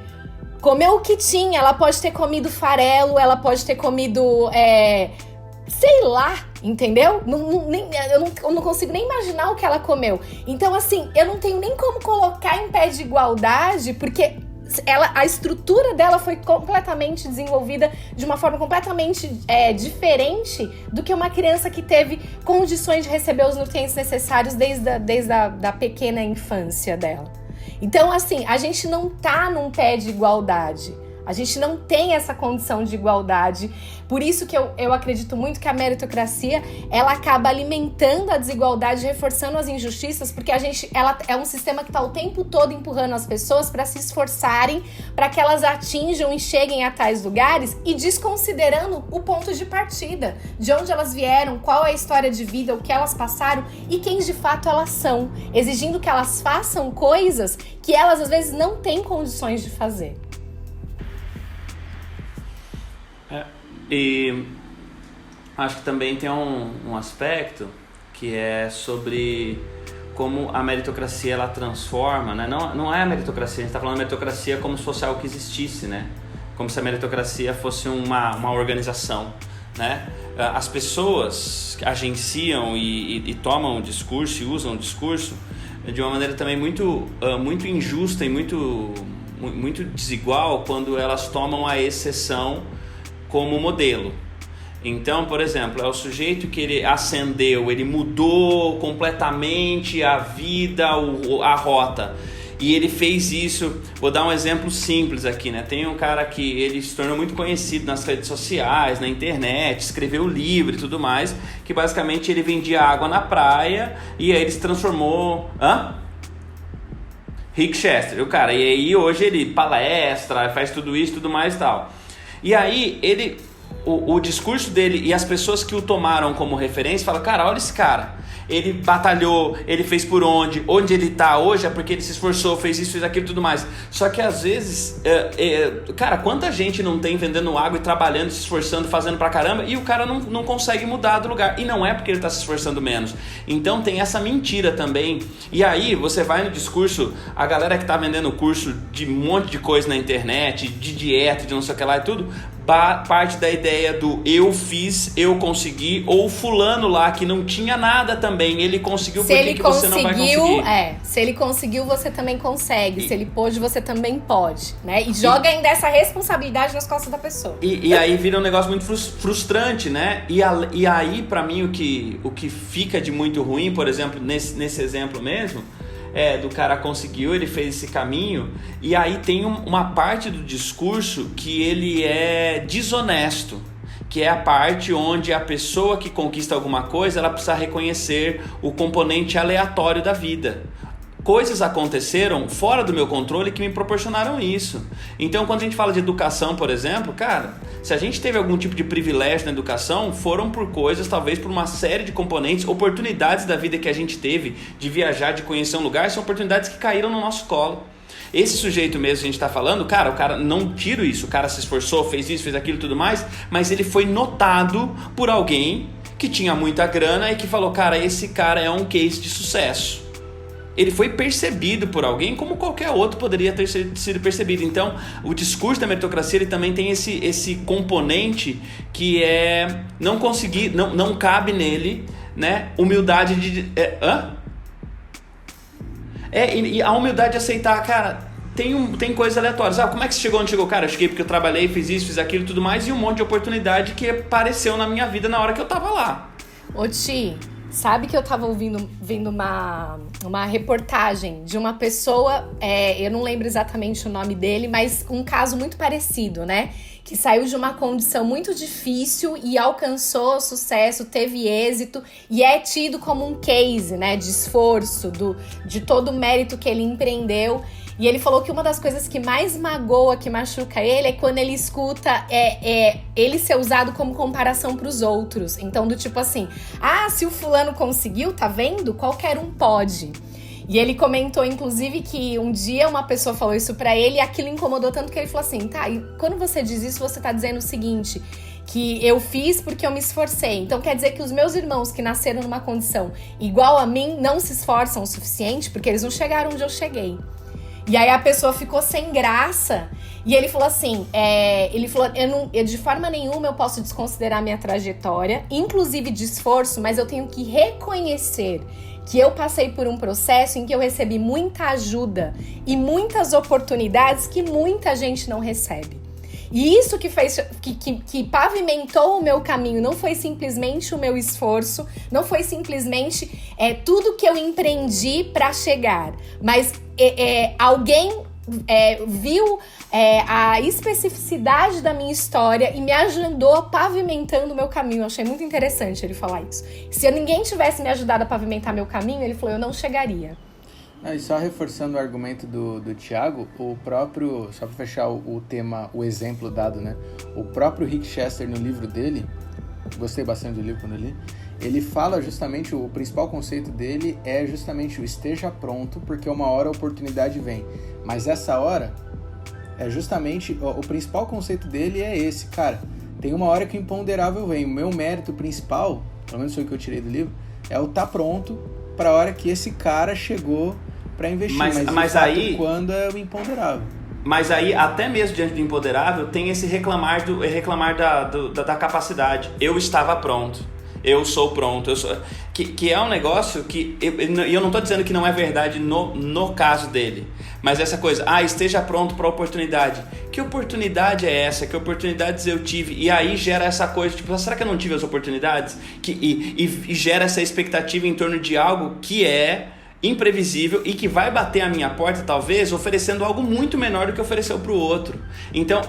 Comeu o que tinha. Ela pode ter comido farelo, ela pode ter comido... sei lá, entendeu? Eu não consigo nem imaginar o que ela comeu. Então, assim, eu não tenho nem como colocar em pé de igualdade, porque a estrutura dela foi completamente desenvolvida de uma forma completamente diferente do que uma criança que teve condições de receber os nutrientes necessários desde a pequena infância dela. Então, assim, a gente não tá num pé de igualdade. A gente não tem essa condição de igualdade. Por isso que eu acredito muito que a meritocracia, ela acaba alimentando a desigualdade, reforçando as injustiças, porque ela é um sistema que está o tempo todo empurrando as pessoas para se esforçarem, para que elas atinjam e cheguem a tais lugares e desconsiderando o ponto de partida, de onde elas vieram, qual é a história de vida, o que elas passaram e quem de fato elas são, exigindo que elas façam coisas que elas às vezes não têm condições de fazer. E acho que também tem um aspecto que é sobre como a meritocracia ela transforma, né? Não é a meritocracia, a gente está falando de meritocracia como se fosse algo que existisse, né? Como se a meritocracia fosse uma organização, né? As pessoas agenciam e tomam o discurso e usam o discurso de uma maneira também muito injusta e muito desigual quando elas tomam a exceção como modelo. Então, por exemplo, é o sujeito que ele ascendeu, ele mudou completamente a vida, a rota. E ele fez isso, vou dar um exemplo simples aqui, né? Tem um cara que ele se tornou muito conhecido nas redes sociais, na internet, escreveu livro e tudo mais, que basicamente ele vendia água na praia e aí ele se transformou... Rick Chester, o cara. E aí hoje ele palestra, faz tudo isso, tudo mais e tal. E aí ele o discurso dele e as pessoas que o tomaram como referência falam, cara, olha esse cara, ele batalhou, ele fez por onde ele tá hoje é porque ele se esforçou, fez isso, fez aquilo e tudo mais. Só que às vezes, cara, quanta gente não tem vendendo água e trabalhando, se esforçando, fazendo pra caramba, e o cara não consegue mudar do lugar, e não é porque ele tá se esforçando menos. Então tem essa mentira também, e aí você vai no discurso, a galera que tá vendendo curso de um monte de coisa na internet, de dieta, de não sei o que lá e tudo, parte da ideia do eu fiz, eu consegui, ou fulano lá que não tinha nada também, ele conseguiu, por que você não vai conseguir? Se ele conseguiu, você também consegue. Se ele pôde, você também pode, né? E joga ainda essa responsabilidade nas costas da pessoa. E aí vira um negócio muito frustrante, né? E aí, pra mim, o que fica de muito ruim, por exemplo, nesse exemplo mesmo, do cara conseguiu, ele fez esse caminho, e aí tem uma parte do discurso que ele é desonesto, que é a parte onde a pessoa que conquista alguma coisa, ela precisa reconhecer o componente aleatório da vida. Coisas aconteceram fora do meu controle que me proporcionaram isso. Então, quando a gente fala de educação, por exemplo, cara, se a gente teve algum tipo de privilégio na educação, foram por coisas, talvez por uma série de componentes, oportunidades da vida que a gente teve de viajar, de conhecer um lugar, são oportunidades que caíram no nosso colo. Esse sujeito mesmo que a gente está falando, cara, o cara, não tiro isso, o cara se esforçou, fez isso, fez aquilo e tudo mais, mas ele foi notado por alguém que tinha muita grana e que falou, cara, esse cara é um case de sucesso. Ele foi percebido por alguém como qualquer outro poderia ter sido percebido. Então, o discurso da meritocracia ele também tem esse componente que é não conseguir, não cabe nele, né? Humildade de... E a humildade de aceitar, cara, tem coisas aleatórias. Como é que você chegou onde chegou? Cara, eu cheguei porque eu trabalhei, fiz isso, fiz aquilo e tudo mais, e um monte de oportunidade que apareceu na minha vida na hora que eu tava lá. Ô Ti, sabe que eu tava vendo uma reportagem de uma pessoa, eu não lembro exatamente o nome dele, mas um caso muito parecido, né? Que saiu de uma condição muito difícil e alcançou sucesso, teve êxito e é tido como um case, né? De esforço, de todo o mérito que ele empreendeu. E ele falou que uma das coisas que mais magoa, que machuca ele, é quando ele escuta ele ser usado como comparação para os outros. Então, do tipo assim, se o fulano conseguiu, tá vendo? Qualquer um pode. E ele comentou, inclusive, que um dia uma pessoa falou isso pra ele e aquilo incomodou tanto que ele falou assim, tá, e quando você diz isso, você tá dizendo o seguinte, que eu fiz porque eu me esforcei. Então quer dizer que os meus irmãos que nasceram numa condição igual a mim não se esforçam o suficiente porque eles não chegaram onde eu cheguei. E aí a pessoa ficou sem graça e ele falou assim, eu de forma nenhuma eu posso desconsiderar minha trajetória, inclusive de esforço, mas eu tenho que reconhecer que eu passei por um processo em que eu recebi muita ajuda e muitas oportunidades que muita gente não recebe. E isso que fez, que pavimentou o meu caminho, não foi simplesmente o meu esforço, não foi simplesmente tudo que eu empreendi para chegar, mas alguém viu a especificidade da minha história e me ajudou pavimentando o meu caminho. Eu achei muito interessante ele falar isso. Se ninguém tivesse me ajudado a pavimentar meu caminho, ele falou, eu não chegaria. E só reforçando o argumento do Thiago, o próprio, só para fechar o tema, o exemplo dado, né? O próprio Rick Chester, no livro dele, gostei bastante do livro quando eu li, ele fala justamente, o principal conceito dele é justamente o esteja pronto, porque uma hora a oportunidade vem. Mas essa hora é justamente, o principal conceito dele é esse, cara, tem uma hora que o imponderável vem. O meu mérito principal, pelo menos foi o que eu tirei do livro, é o tá pronto para a hora que esse cara chegou para investir, mas aí quando é o imponderável. Mas aí, até mesmo diante do imponderável, tem esse reclamar da capacidade. Eu estava pronto. Eu sou pronto. Que é um negócio que... eu não estou dizendo que não é verdade no caso dele. Mas essa coisa, esteja pronto para a oportunidade. Que oportunidade é essa? Que oportunidades eu tive? E aí gera essa coisa, tipo, será que eu não tive as oportunidades? E gera essa expectativa em torno de algo que é imprevisível e que vai bater a minha porta, talvez, oferecendo algo muito menor do que ofereceu para o outro. Então,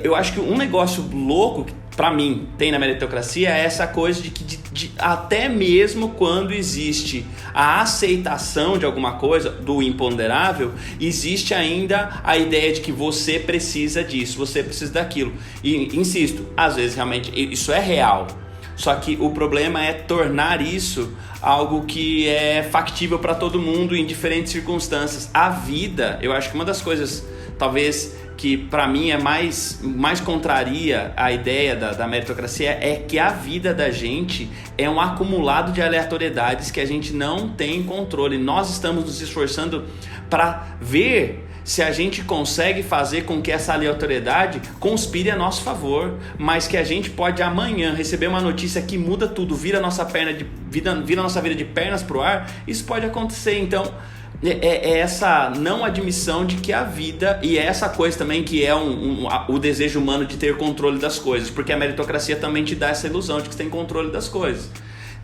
eu acho que um negócio louco para mim, tem na meritocracia é essa coisa de que até mesmo quando existe a aceitação de alguma coisa, do imponderável, existe ainda a ideia de que você precisa disso, você precisa daquilo. E insisto, às vezes realmente isso é real, só que o problema é tornar isso algo que é factível para todo mundo em diferentes circunstâncias. A vida, eu acho que uma das coisas talvez que para mim é mais contraria a ideia da meritocracia é que a vida da gente é um acumulado de aleatoriedades que a gente não tem controle. Nós estamos nos esforçando para ver se a gente consegue fazer com que essa aleatoriedade conspire a nosso favor, mas que a gente pode amanhã receber uma notícia que muda tudo, vira a nossa vida de pernas pro ar. Isso pode acontecer. Então é essa não admissão de que a vida, e é essa coisa também que é o desejo humano de ter controle das coisas, porque a meritocracia também te dá essa ilusão de que você tem controle das coisas,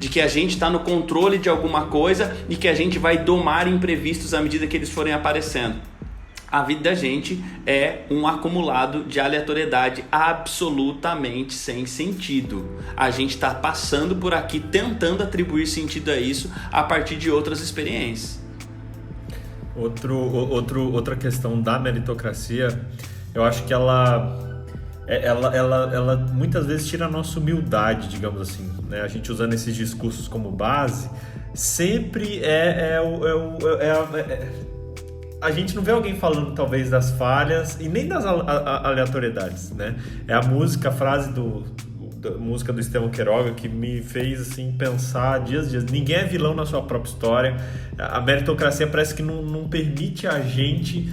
de que a gente está no controle de alguma coisa e que a gente vai domar imprevistos à medida que eles forem aparecendo. A vida da gente é um acumulado de aleatoriedade absolutamente sem sentido. A gente está passando por aqui tentando atribuir sentido a isso a partir de outras experiências. Outra questão da meritocracia, eu acho que ela muitas vezes tira a nossa humildade, digamos assim, né? A gente usando esses discursos como base, sempre a gente não vê alguém falando talvez das falhas e nem das aleatoriedades, né? É a música, a frase da música do Estevão Queiroga que me fez assim pensar dias. Ninguém é vilão na sua própria história. A meritocracia parece que não permite a gente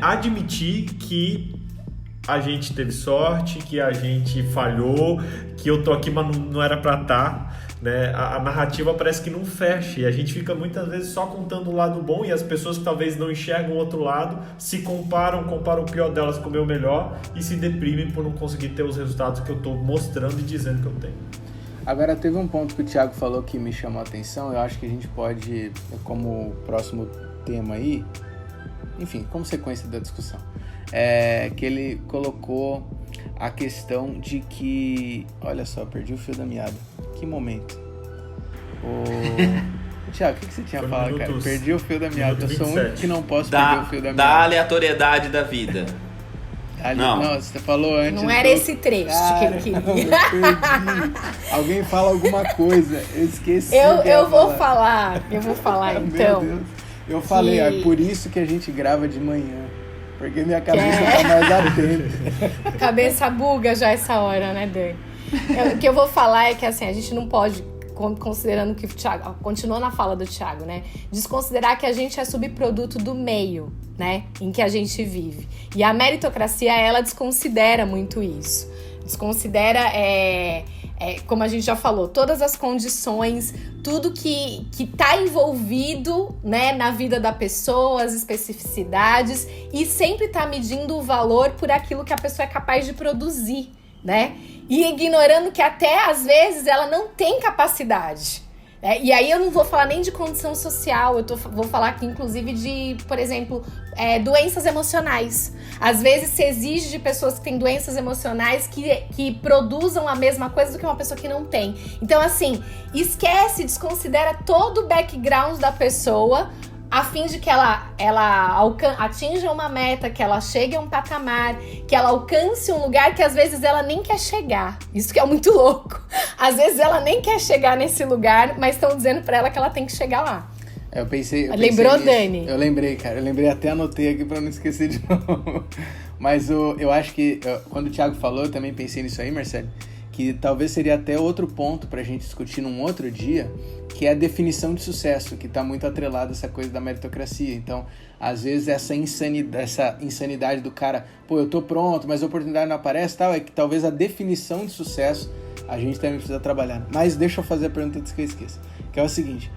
admitir que a gente teve sorte, que a gente falhou, que eu tô aqui mas não era pra estar, né? A narrativa parece que não fecha e a gente fica muitas vezes só contando o lado bom e as pessoas que talvez não enxergam o outro lado se comparam o pior delas com o meu melhor e se deprimem por não conseguir ter os resultados que eu estou mostrando e dizendo que eu tenho. Agora, teve um ponto que o Thiago falou que me chamou a atenção, eu acho que a gente pode, como próximo tema aí, enfim, como sequência da discussão, que ele colocou a questão de que... Olha só, perdi o fio da meada. Que momento. Thiago, o que você tinha falado, cara? Perdi o fio da meada. Eu sou o único que não posso perder o fio da meada. Da aleatoriedade da vida. Não, você falou antes. Não era esse trecho que ele queria. Não, eu perdi. Alguém fala alguma coisa. Eu esqueci. Eu vou falar então. Meu Deus. Eu falei, é por isso que a gente grava de manhã. Porque minha cabeça tá mais atenta. A cabeça buga já essa hora, né, Dani? O que eu vou falar é que assim, a gente não pode, considerando que o Thiago, continua na fala do Thiago, né? Desconsiderar que a gente é subproduto do meio, né? Em que a gente vive. E a meritocracia, ela desconsidera muito isso. Desconsidera, como a gente já falou, todas as condições, tudo que tá envolvido, né, na vida da pessoa, as especificidades, e sempre tá medindo o valor por aquilo que a pessoa é capaz de produzir, né? E ignorando que até às vezes ela não tem capacidade. E aí eu não vou falar nem de condição social, vou falar aqui inclusive de, por exemplo, doenças emocionais. Às vezes se exige de pessoas que têm doenças emocionais que produzam a mesma coisa do que uma pessoa que não tem. Então assim, desconsidera todo o background da pessoa a fim de que ela atinja uma meta, que ela chegue a um patamar, que ela alcance um lugar que às vezes ela nem quer chegar. Isso que é muito louco. Às vezes ela nem quer chegar nesse lugar, mas estão dizendo pra ela que ela tem que chegar lá. Eu pensei Lembrou, nisso. Dani? Eu lembrei, cara. Eu lembrei, até anotei aqui pra não esquecer de novo. Mas eu acho que, quando o Thiago falou, eu também pensei nisso aí, Marcelo, que talvez seria até outro ponto pra gente discutir num outro dia, que é a definição de sucesso, que está muito atrelada a essa coisa da meritocracia. Então, às vezes, essa insanidade do cara, eu tô pronto, mas a oportunidade não aparece, tal, é que talvez a definição de sucesso a gente também precisa trabalhar. Mas deixa eu fazer a pergunta antes que eu esqueça, que é o seguinte: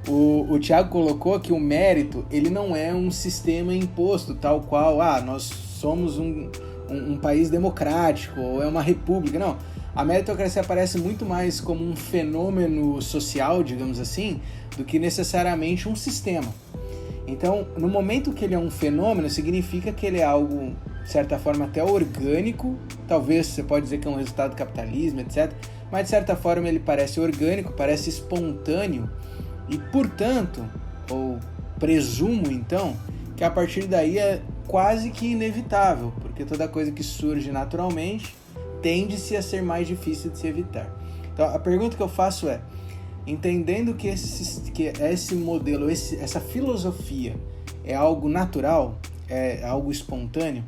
o Thiago colocou que o mérito, ele não é um sistema imposto, tal qual, nós somos um país democrático, ou é uma república, não. A meritocracia aparece muito mais como um fenômeno social, digamos assim, do que necessariamente um sistema. Então, no momento que ele é um fenômeno, significa que ele é algo, de certa forma, até orgânico, talvez você pode dizer que é um resultado do capitalismo, etc. Mas de certa forma ele parece orgânico, parece espontâneo e, portanto, ou presumo então, que a partir daí é quase que inevitável, porque toda coisa que surge naturalmente tende-se a ser mais difícil de se evitar. Então a pergunta que eu faço é, entendendo que esse modelo, essa filosofia é algo natural, é algo espontâneo,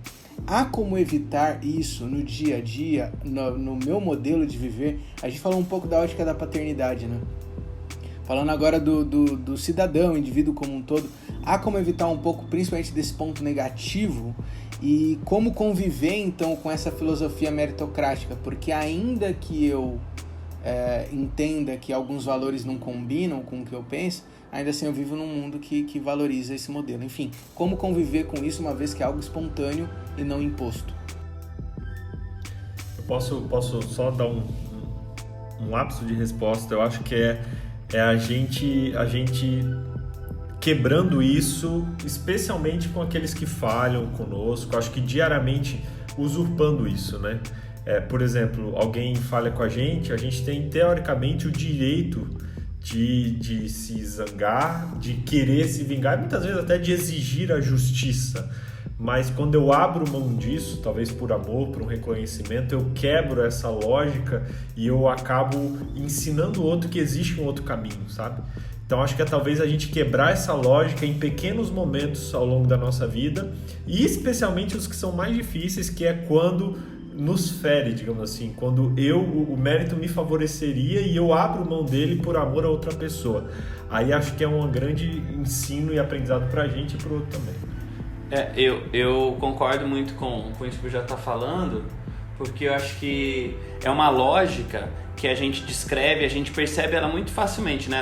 há como evitar isso no dia a dia, no meu modelo de viver? A gente falou um pouco da ótica da paternidade, né? Falando agora do cidadão, indivíduo como um todo, há como evitar um pouco, principalmente desse ponto negativo, e como conviver então com essa filosofia meritocrática? Porque ainda que eu entenda que alguns valores não combinam com o que eu penso, ainda assim eu vivo num mundo que valoriza esse modelo. Enfim, como conviver com isso uma vez que é algo espontâneo e não imposto? Eu posso só dar um lapso de resposta. Eu acho que é a gente quebrando isso, especialmente com aqueles que falham conosco. Eu acho que diariamente usurpando isso, né? Por exemplo, alguém falha com a gente tem teoricamente o direito de se zangar, de querer se vingar, e muitas vezes até de exigir a justiça. Mas quando eu abro mão disso, talvez por amor, por um reconhecimento, eu quebro essa lógica e eu acabo ensinando o outro que existe um outro caminho, sabe? Então acho que talvez a gente quebrar essa lógica em pequenos momentos ao longo da nossa vida, e especialmente os que são mais difíceis, que é quando nos fere, digamos assim, quando o mérito me favoreceria e eu abro mão dele por amor a outra pessoa. Aí acho que é um grande ensino e aprendizado pra gente e pro outro também. Eu concordo muito com isso que já está falando, porque eu acho que é uma lógica que a gente descreve, a gente percebe ela muito facilmente, né,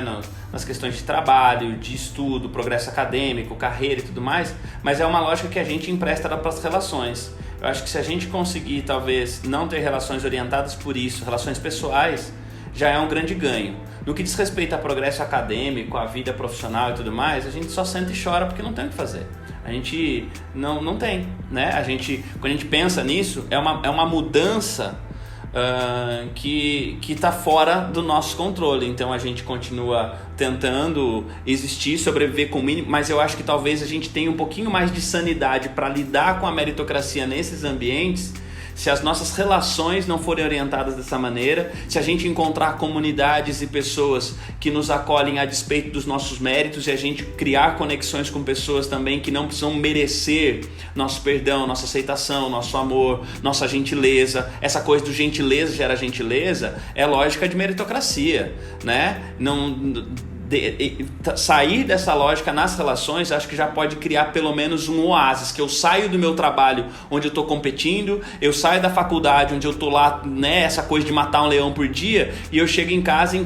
nas questões de trabalho, de estudo, progresso acadêmico, carreira e tudo mais, mas é uma lógica que a gente empresta para as relações. Eu acho que se a gente conseguir, talvez, não ter relações orientadas por isso, relações pessoais, já é um grande ganho. No que diz respeito a progresso acadêmico, a vida profissional e tudo mais, a gente só sente e chora porque não tem o que fazer. A gente não tem, né? Quando a gente pensa nisso, é uma mudança que está fora do nosso controle. Então a gente continua tentando existir, sobreviver com o mínimo, mas eu acho que talvez a gente tenha um pouquinho mais de sanidade para lidar com a meritocracia nesses ambientes, se as nossas relações não forem orientadas dessa maneira, se a gente encontrar comunidades e pessoas que nos acolhem a despeito dos nossos méritos, e a gente criar conexões com pessoas também que não precisam merecer nosso perdão, nossa aceitação, nosso amor, nossa gentileza. Essa coisa do gentileza gera gentileza é lógica de meritocracia, né? Sair dessa lógica nas relações, acho que já pode criar pelo menos um oásis, que eu saio do meu trabalho onde eu estou competindo, eu saio da faculdade onde eu estou lá, né, essa coisa de matar um leão por dia, e eu chego em casa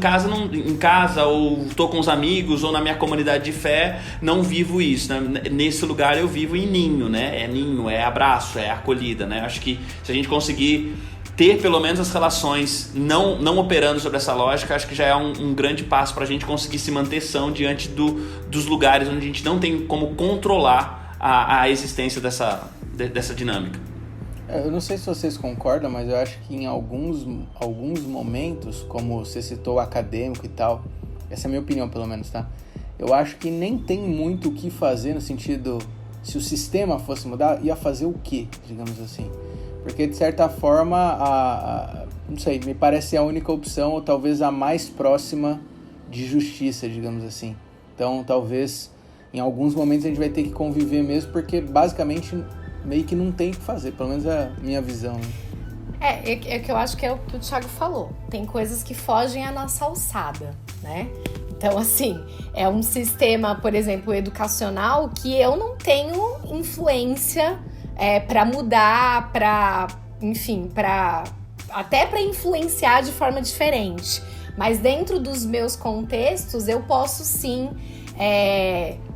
ou estou com os amigos ou na minha comunidade de fé, não vivo isso, né? Nesse lugar eu vivo em ninho, né? É ninho, é abraço, é acolhida, né? Acho que se a gente conseguir ter pelo menos as relações não operando sobre essa lógica, acho que já é um grande passo para a gente conseguir se manter são diante dos lugares onde a gente não tem como controlar a existência dessa dinâmica. Eu não sei se vocês concordam, mas eu acho que em alguns momentos, como você citou o acadêmico e tal, essa é a minha opinião pelo menos, tá? Eu acho que nem tem muito o que fazer no sentido, se o sistema fosse mudar, ia fazer o quê, digamos assim? Porque, de certa forma, não sei, me parece a única opção, ou talvez a mais próxima de justiça, digamos assim. Então, talvez, em alguns momentos a gente vai ter que conviver mesmo, porque, basicamente, meio que não tem o que fazer, pelo menos é a minha visão. É que eu acho que é o que o Thiago falou. Tem coisas que fogem à nossa alçada, né? Então, assim, é um sistema, por exemplo, educacional, que eu não tenho influência para mudar, até para influenciar de forma diferente. Mas dentro dos meus contextos, eu posso sim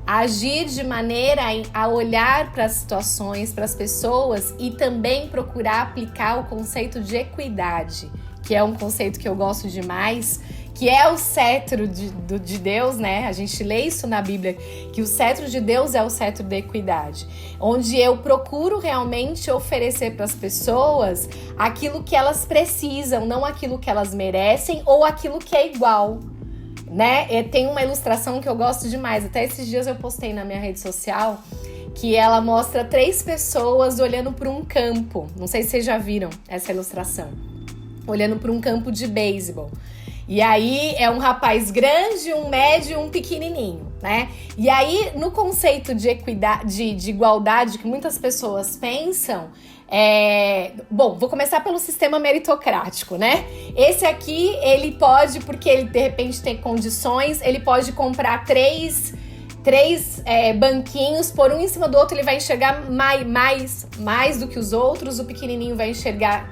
agir de maneira a olhar para as situações, para as pessoas, e também procurar aplicar o conceito de equidade, que é um conceito que eu gosto demais, que é o cetro de Deus, né? A gente lê isso na Bíblia, que o cetro de Deus é o cetro da equidade, onde eu procuro realmente oferecer para as pessoas aquilo que elas precisam, não aquilo que elas merecem ou aquilo que é igual, né? Tem uma ilustração que eu gosto demais, até esses dias eu postei na minha rede social, que ela mostra 3 pessoas olhando para um campo. Não sei se vocês já viram essa ilustração. Olhando para um campo de beisebol. E aí é um rapaz grande, um médio e um pequenininho, né? E aí, no conceito de equidade, de igualdade que muitas pessoas pensam, bom, vou começar pelo sistema meritocrático, né? Esse aqui, ele pode, porque ele de repente tem condições, ele pode comprar três banquinhos, por um em cima do outro, ele vai enxergar mais do que os outros, o pequenininho vai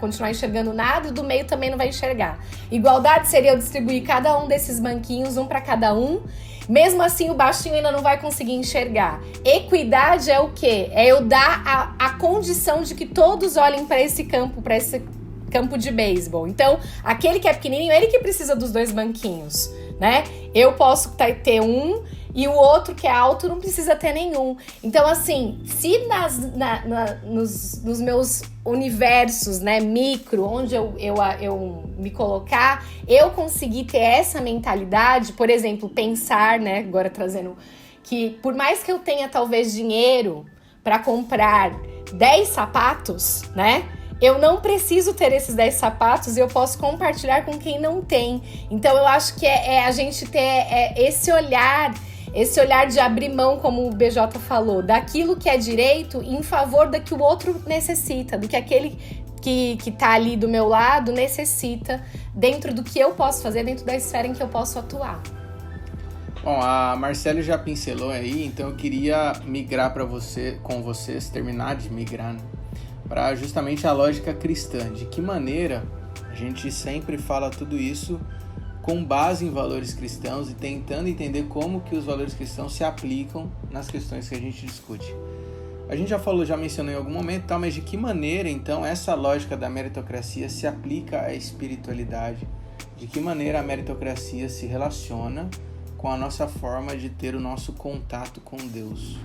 continuar enxergando nada, e do meio também não vai enxergar. Igualdade seria eu distribuir cada um desses banquinhos, um para cada um, mesmo assim o baixinho ainda não vai conseguir enxergar. Equidade é o quê? É eu dar a condição de que todos olhem para esse campo de beisebol. Então, aquele que é pequenininho, ele que precisa dos 2 banquinhos, né? Eu posso ter um e o outro que é alto não precisa ter nenhum. Então, assim, se nos meus universos, né, micro, onde eu me colocar, eu conseguir ter essa mentalidade, por exemplo, pensar, né, agora trazendo que por mais que eu tenha talvez dinheiro para comprar 10 sapatos, né, eu não preciso ter esses 10 sapatos e eu posso compartilhar com quem não tem. Então, eu acho que é a gente ter esse olhar de abrir mão, como o BJ falou, daquilo que é direito em favor do que o outro necessita, do que aquele que tá ali do meu lado necessita, dentro do que eu posso fazer, dentro da esfera em que eu posso atuar. Bom, a Marcele já pincelou aí, então eu queria migrar com vocês, terminar de migrar, né, para justamente a lógica cristã. De que maneira a gente sempre fala tudo isso com base em valores cristãos e tentando entender como que os valores cristãos se aplicam nas questões que a gente discute. A gente já mencionou em algum momento, mas de que maneira, então, essa lógica da meritocracia se aplica à espiritualidade? De que maneira a meritocracia se relaciona com a nossa forma de ter o nosso contato com Deus?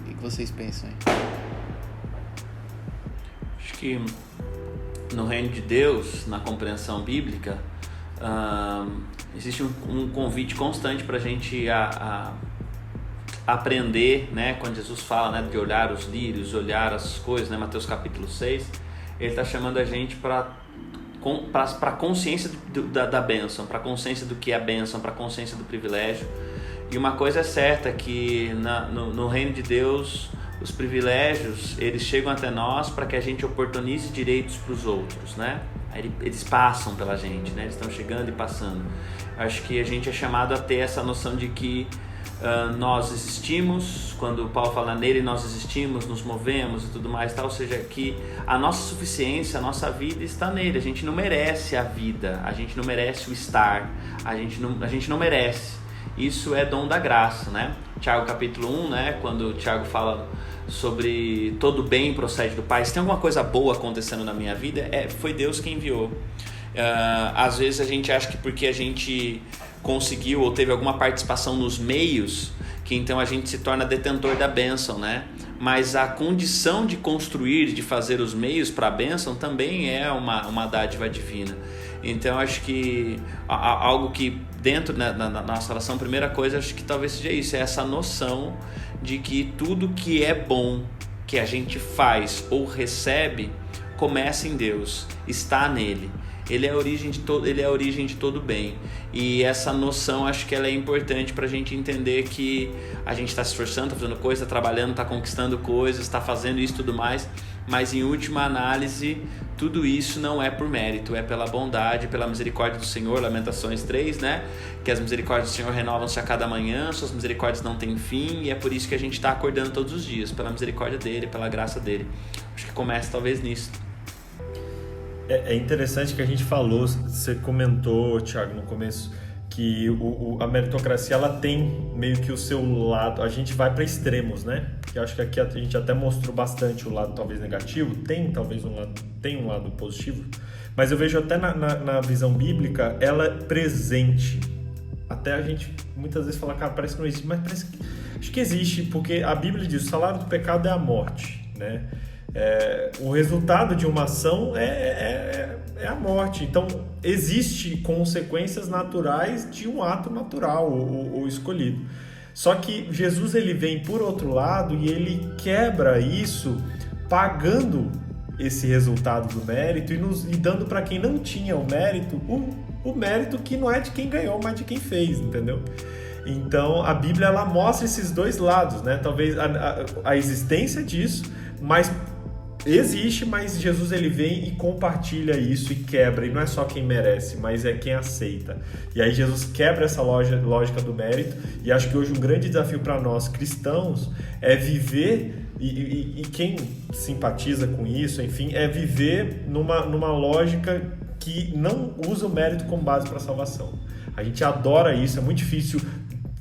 O que vocês pensam aí? Acho que no reino de Deus, na compreensão bíblica, existe um convite constante para a gente aprender, né? Quando Jesus fala, né, de olhar os lírios, olhar as coisas, né? Mateus capítulo 6, ele está chamando a gente para a consciência da bênção, para a consciência do que é a bênção, para a consciência do privilégio. E uma coisa é certa, que no reino de Deus, os privilégios, eles chegam até nós para que a gente oportunize direitos para os outros, né? Eles passam pela gente, né? Eles estão chegando e passando. Acho que a gente é chamado a ter essa noção de que nós existimos, quando Paulo fala nele, nós existimos, nos movemos e tudo mais, tal, ou seja, que a nossa suficiência, a nossa vida está nele. A gente não merece a vida, a gente não merece o estar, a gente não merece. Isso é dom da graça, né? Tiago capítulo 1, né? Quando o Tiago fala sobre todo bem procede do Pai. Se tem alguma coisa boa acontecendo na minha vida, foi Deus quem enviou. Às vezes a gente acha que porque a gente conseguiu ou teve alguma participação nos meios, que então a gente se torna detentor da bênção, né? Mas a condição de construir, de fazer os meios para a bênção também é uma dádiva divina. Então acho que algo que dentro, né, na nossa relação, a primeira coisa, acho que talvez seja isso, é essa noção de que tudo que é bom que a gente faz ou recebe começa em Deus, está nele. Ele é a origem de todo bem. E essa noção, acho que ela é importante para a gente entender que a gente está se esforçando, está fazendo coisa, está trabalhando, está conquistando coisas, está fazendo isso e tudo mais, mas em última análise, tudo isso não é por mérito, é pela bondade, pela misericórdia do Senhor. Lamentações 3, né? Que as misericórdias do Senhor renovam-se a cada manhã, suas misericórdias não têm fim, e é por isso que a gente está acordando todos os dias, pela misericórdia dele, pela graça dele. Acho que começa talvez nisso. É interessante que a gente falou, você comentou, Thiago, no começo, que a meritocracia ela tem meio que o seu lado, a gente vai para extremos, né? que acho que aqui a gente até mostrou bastante o lado talvez negativo, tem um lado positivo, mas eu vejo até na visão bíblica ela presente. Até a gente muitas vezes fala, cara, parece que não existe, mas acho que existe, porque a Bíblia diz, o salário do pecado é a morte, né? O resultado de uma ação é a morte. Então, existe consequências naturais de um ato natural ou escolhido. Só que Jesus ele vem por outro lado e ele quebra isso pagando esse resultado do mérito e dando para quem não tinha o mérito, o mérito que não é de quem ganhou, mas de quem fez, entendeu? Então, a Bíblia ela mostra esses dois lados, né? Talvez a existência disso, mas existe, mas Jesus ele vem e compartilha isso e quebra, e não é só quem merece, mas é quem aceita. E aí Jesus quebra essa lógica do mérito, e acho que hoje um grande desafio para nós cristãos é viver, e quem simpatiza com isso, enfim, é viver numa lógica que não usa o mérito como base para a salvação. A gente adora isso, é muito difícil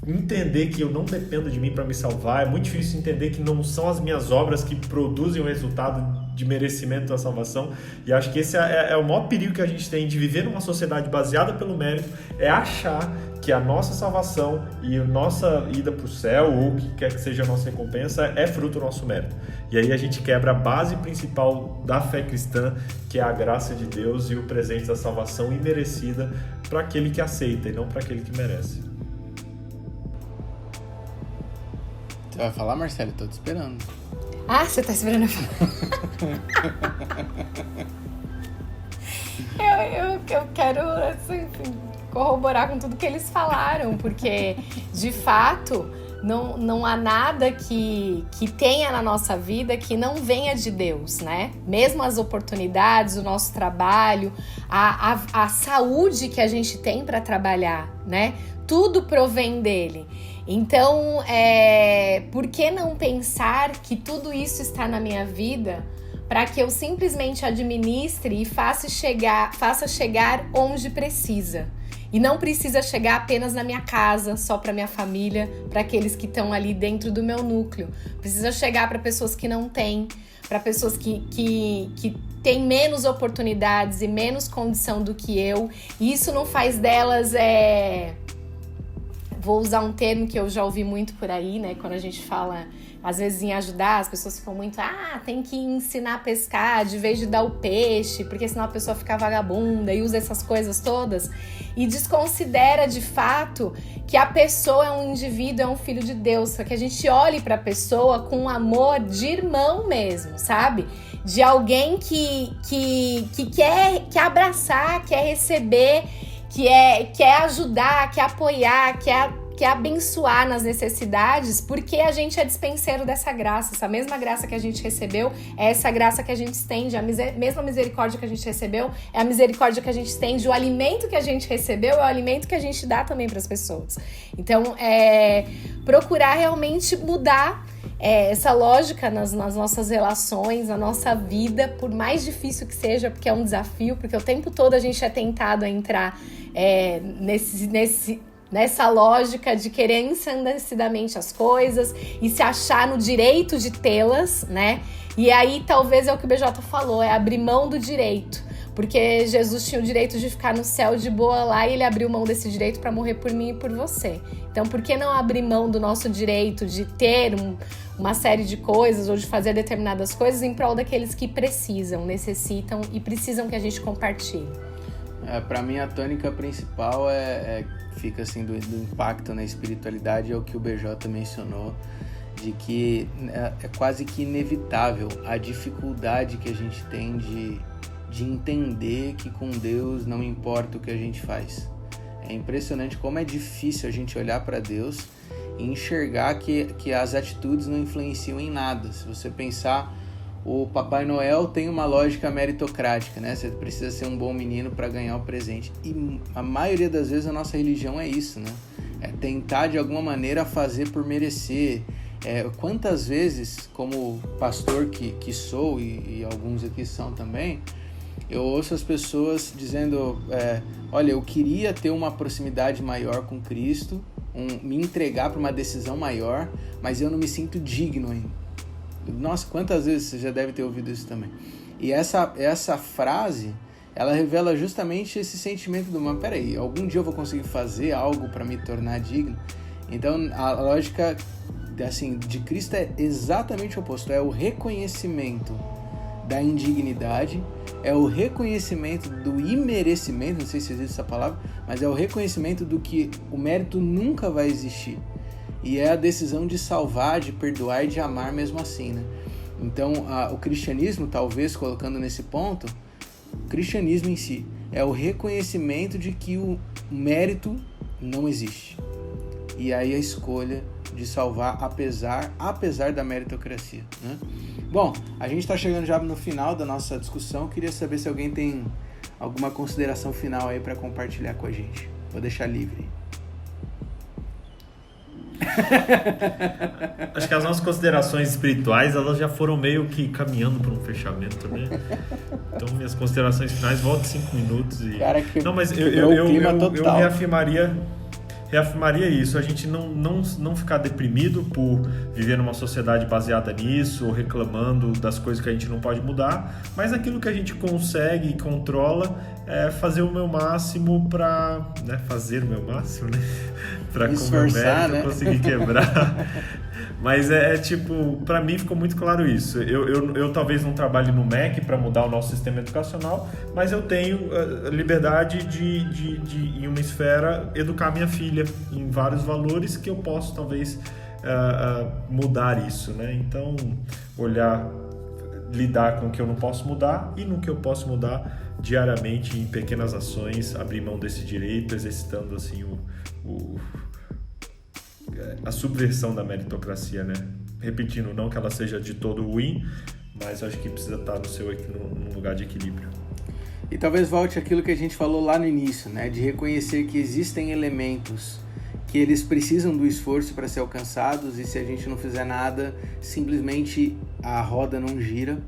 entender que eu não dependo de mim para me salvar, é muito difícil entender que não são as minhas obras que produzem o resultado de merecimento da salvação, e acho que esse é o maior perigo que a gente tem de viver numa sociedade baseada pelo mérito, é achar que a nossa salvação e a nossa ida para o céu, ou o que quer que seja a nossa recompensa, é fruto do nosso mérito. E aí a gente quebra a base principal da fé cristã, que é a graça de Deus e o presente da salvação imerecida para aquele que aceita e não para aquele que merece. Você vai falar, Marcelo? Tô te esperando. Ah, você tá esperando eu falar? eu quero, assim, corroborar com tudo que eles falaram, porque, de fato, não há nada que tenha na nossa vida que não venha de Deus, né? Mesmo as oportunidades, o nosso trabalho, a saúde que a gente tem para trabalhar, né? Tudo provém dele. Então, por que não pensar que tudo isso está na minha vida para que eu simplesmente administre e faça chegar onde precisa? E não precisa chegar apenas na minha casa, só para minha família, para aqueles que estão ali dentro do meu núcleo. Precisa chegar para pessoas que não têm, para pessoas que têm menos oportunidades e menos condição do que eu. E isso não faz delas... Vou usar um termo que eu já ouvi muito por aí, né? Quando a gente fala, às vezes, em ajudar, as pessoas ficam muito... tem que ensinar a pescar de vez de dar o peixe, porque senão a pessoa fica vagabunda e usa essas coisas todas. E desconsidera, de fato, que a pessoa é um indivíduo, é um filho de Deus. Só que a gente olhe para a pessoa com um amor de irmão mesmo, sabe? De alguém que quer abraçar, quer receber... quer ajudar, quer apoiar, quer abençoar nas necessidades, porque a gente é dispenseiro dessa graça. Essa mesma graça que a gente recebeu é essa graça que a gente estende. A mesma misericórdia que a gente recebeu é a misericórdia que a gente estende. O alimento que a gente recebeu é o alimento que a gente dá também para as pessoas. Então, procurar realmente mudar essa lógica nas nossas relações, na nossa vida, por mais difícil que seja, porque é um desafio, porque o tempo todo a gente é tentado a entrar nessa lógica de querer ensandecidamente as coisas e se achar no direito de tê-las, né? E aí talvez é o que o BJ falou, é abrir mão do direito. Porque Jesus tinha o direito de ficar no céu de boa lá e ele abriu mão desse direito para morrer por mim e por você. Então, por que não abrir mão do nosso direito de ter uma série de coisas ou de fazer determinadas coisas em prol daqueles que precisam, necessitam e precisam que a gente compartilhe? Para mim, a tônica principal fica assim do impacto na espiritualidade, é o que o BJ mencionou, de que é quase que inevitável a dificuldade que a gente tem de entender que com Deus não importa o que a gente faz. É impressionante como é difícil a gente olhar para Deus e enxergar que as atitudes não influenciam em nada. Se você pensar, o Papai Noel tem uma lógica meritocrática, né? Você precisa ser um bom menino para ganhar o presente. E a maioria das vezes a nossa religião é isso, né? É tentar de alguma maneira fazer por merecer. Quantas vezes, como pastor que sou, e alguns aqui são também, eu ouço as pessoas dizendo, olha, eu queria ter uma proximidade maior com Cristo, me entregar para uma decisão maior, mas eu não me sinto digno ainda. Nossa, quantas vezes você já deve ter ouvido isso também. E essa frase, ela revela justamente esse sentimento do mas peraí, algum dia eu vou conseguir fazer algo para me tornar digno? Então a lógica assim, de Cristo é exatamente o oposto, é o reconhecimento da indignidade, é o reconhecimento do imerecimento, não sei se existe essa palavra, mas é o reconhecimento do que o mérito nunca vai existir. E é a decisão de salvar, de perdoar e de amar mesmo assim, né? Então, o cristianismo, talvez, colocando nesse ponto, o cristianismo em si é o reconhecimento de que o mérito não existe. E aí a escolha de salvar apesar da meritocracia, né? Bom, a gente está chegando já no final da nossa discussão. Queria saber se alguém tem alguma consideração final aí para compartilhar com a gente. Vou deixar livre. Acho que as nossas considerações espirituais, elas já foram meio que caminhando para um fechamento, né? Então, minhas considerações finais, volto 5 minutos e... Cara, não, mas eu reafirmaria isso, a gente não ficar deprimido por viver numa sociedade baseada nisso, ou reclamando das coisas que a gente não pode mudar, mas aquilo que a gente consegue e controla é fazer o meu máximo para... fazer o meu máximo, né? Para com o meu mérito, né? Conseguir quebrar. Mas tipo, para mim ficou muito claro isso. Eu talvez não trabalhe no MEC para mudar o nosso sistema educacional, mas eu tenho liberdade de em uma esfera, educar minha filha em vários valores que eu posso talvez mudar isso, né? Então, lidar com o que eu não posso mudar e no que eu posso mudar diariamente em pequenas ações, abrir mão desse direito, exercitando assim a subversão da meritocracia, né? Repetindo, não que ela seja de todo ruim, mas acho que precisa estar num lugar de equilíbrio. E talvez volte àquilo que a gente falou lá no início, né? De reconhecer que existem elementos que eles precisam do esforço para ser alcançados, e se a gente não fizer nada, simplesmente a roda não gira.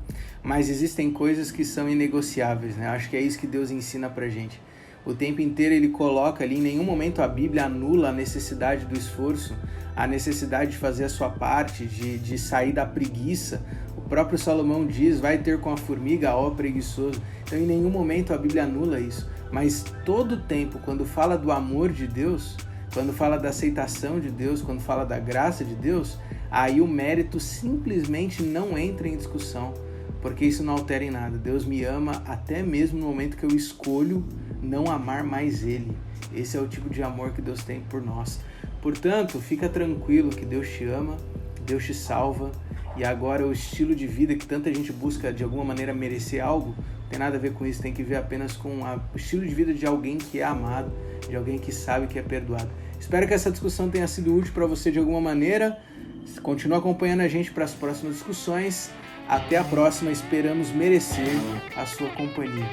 Mas existem coisas que são inegociáveis, né? Acho que é isso que Deus ensina pra gente. O tempo inteiro ele coloca ali, em nenhum momento a Bíblia anula a necessidade do esforço, a necessidade de fazer a sua parte, de sair da preguiça. O próprio Salomão diz, vai ter com a formiga, ó preguiçoso. Então em nenhum momento a Bíblia anula isso. Mas todo tempo, quando fala do amor de Deus, quando fala da aceitação de Deus, quando fala da graça de Deus, aí o mérito simplesmente não entra em discussão, porque isso não altera em nada. Deus me ama até mesmo no momento que eu escolho não amar mais Ele. Esse é o tipo de amor que Deus tem por nós. Portanto, fica tranquilo que Deus te ama, Deus te salva, e agora o estilo de vida que tanta gente busca de alguma maneira merecer algo, não tem nada a ver com isso, tem que ver apenas com o estilo de vida de alguém que é amado, de alguém que sabe que é perdoado. Espero que essa discussão tenha sido útil para você de alguma maneira. Continua acompanhando a gente para as próximas discussões. Até a próxima, esperamos merecer a sua companhia.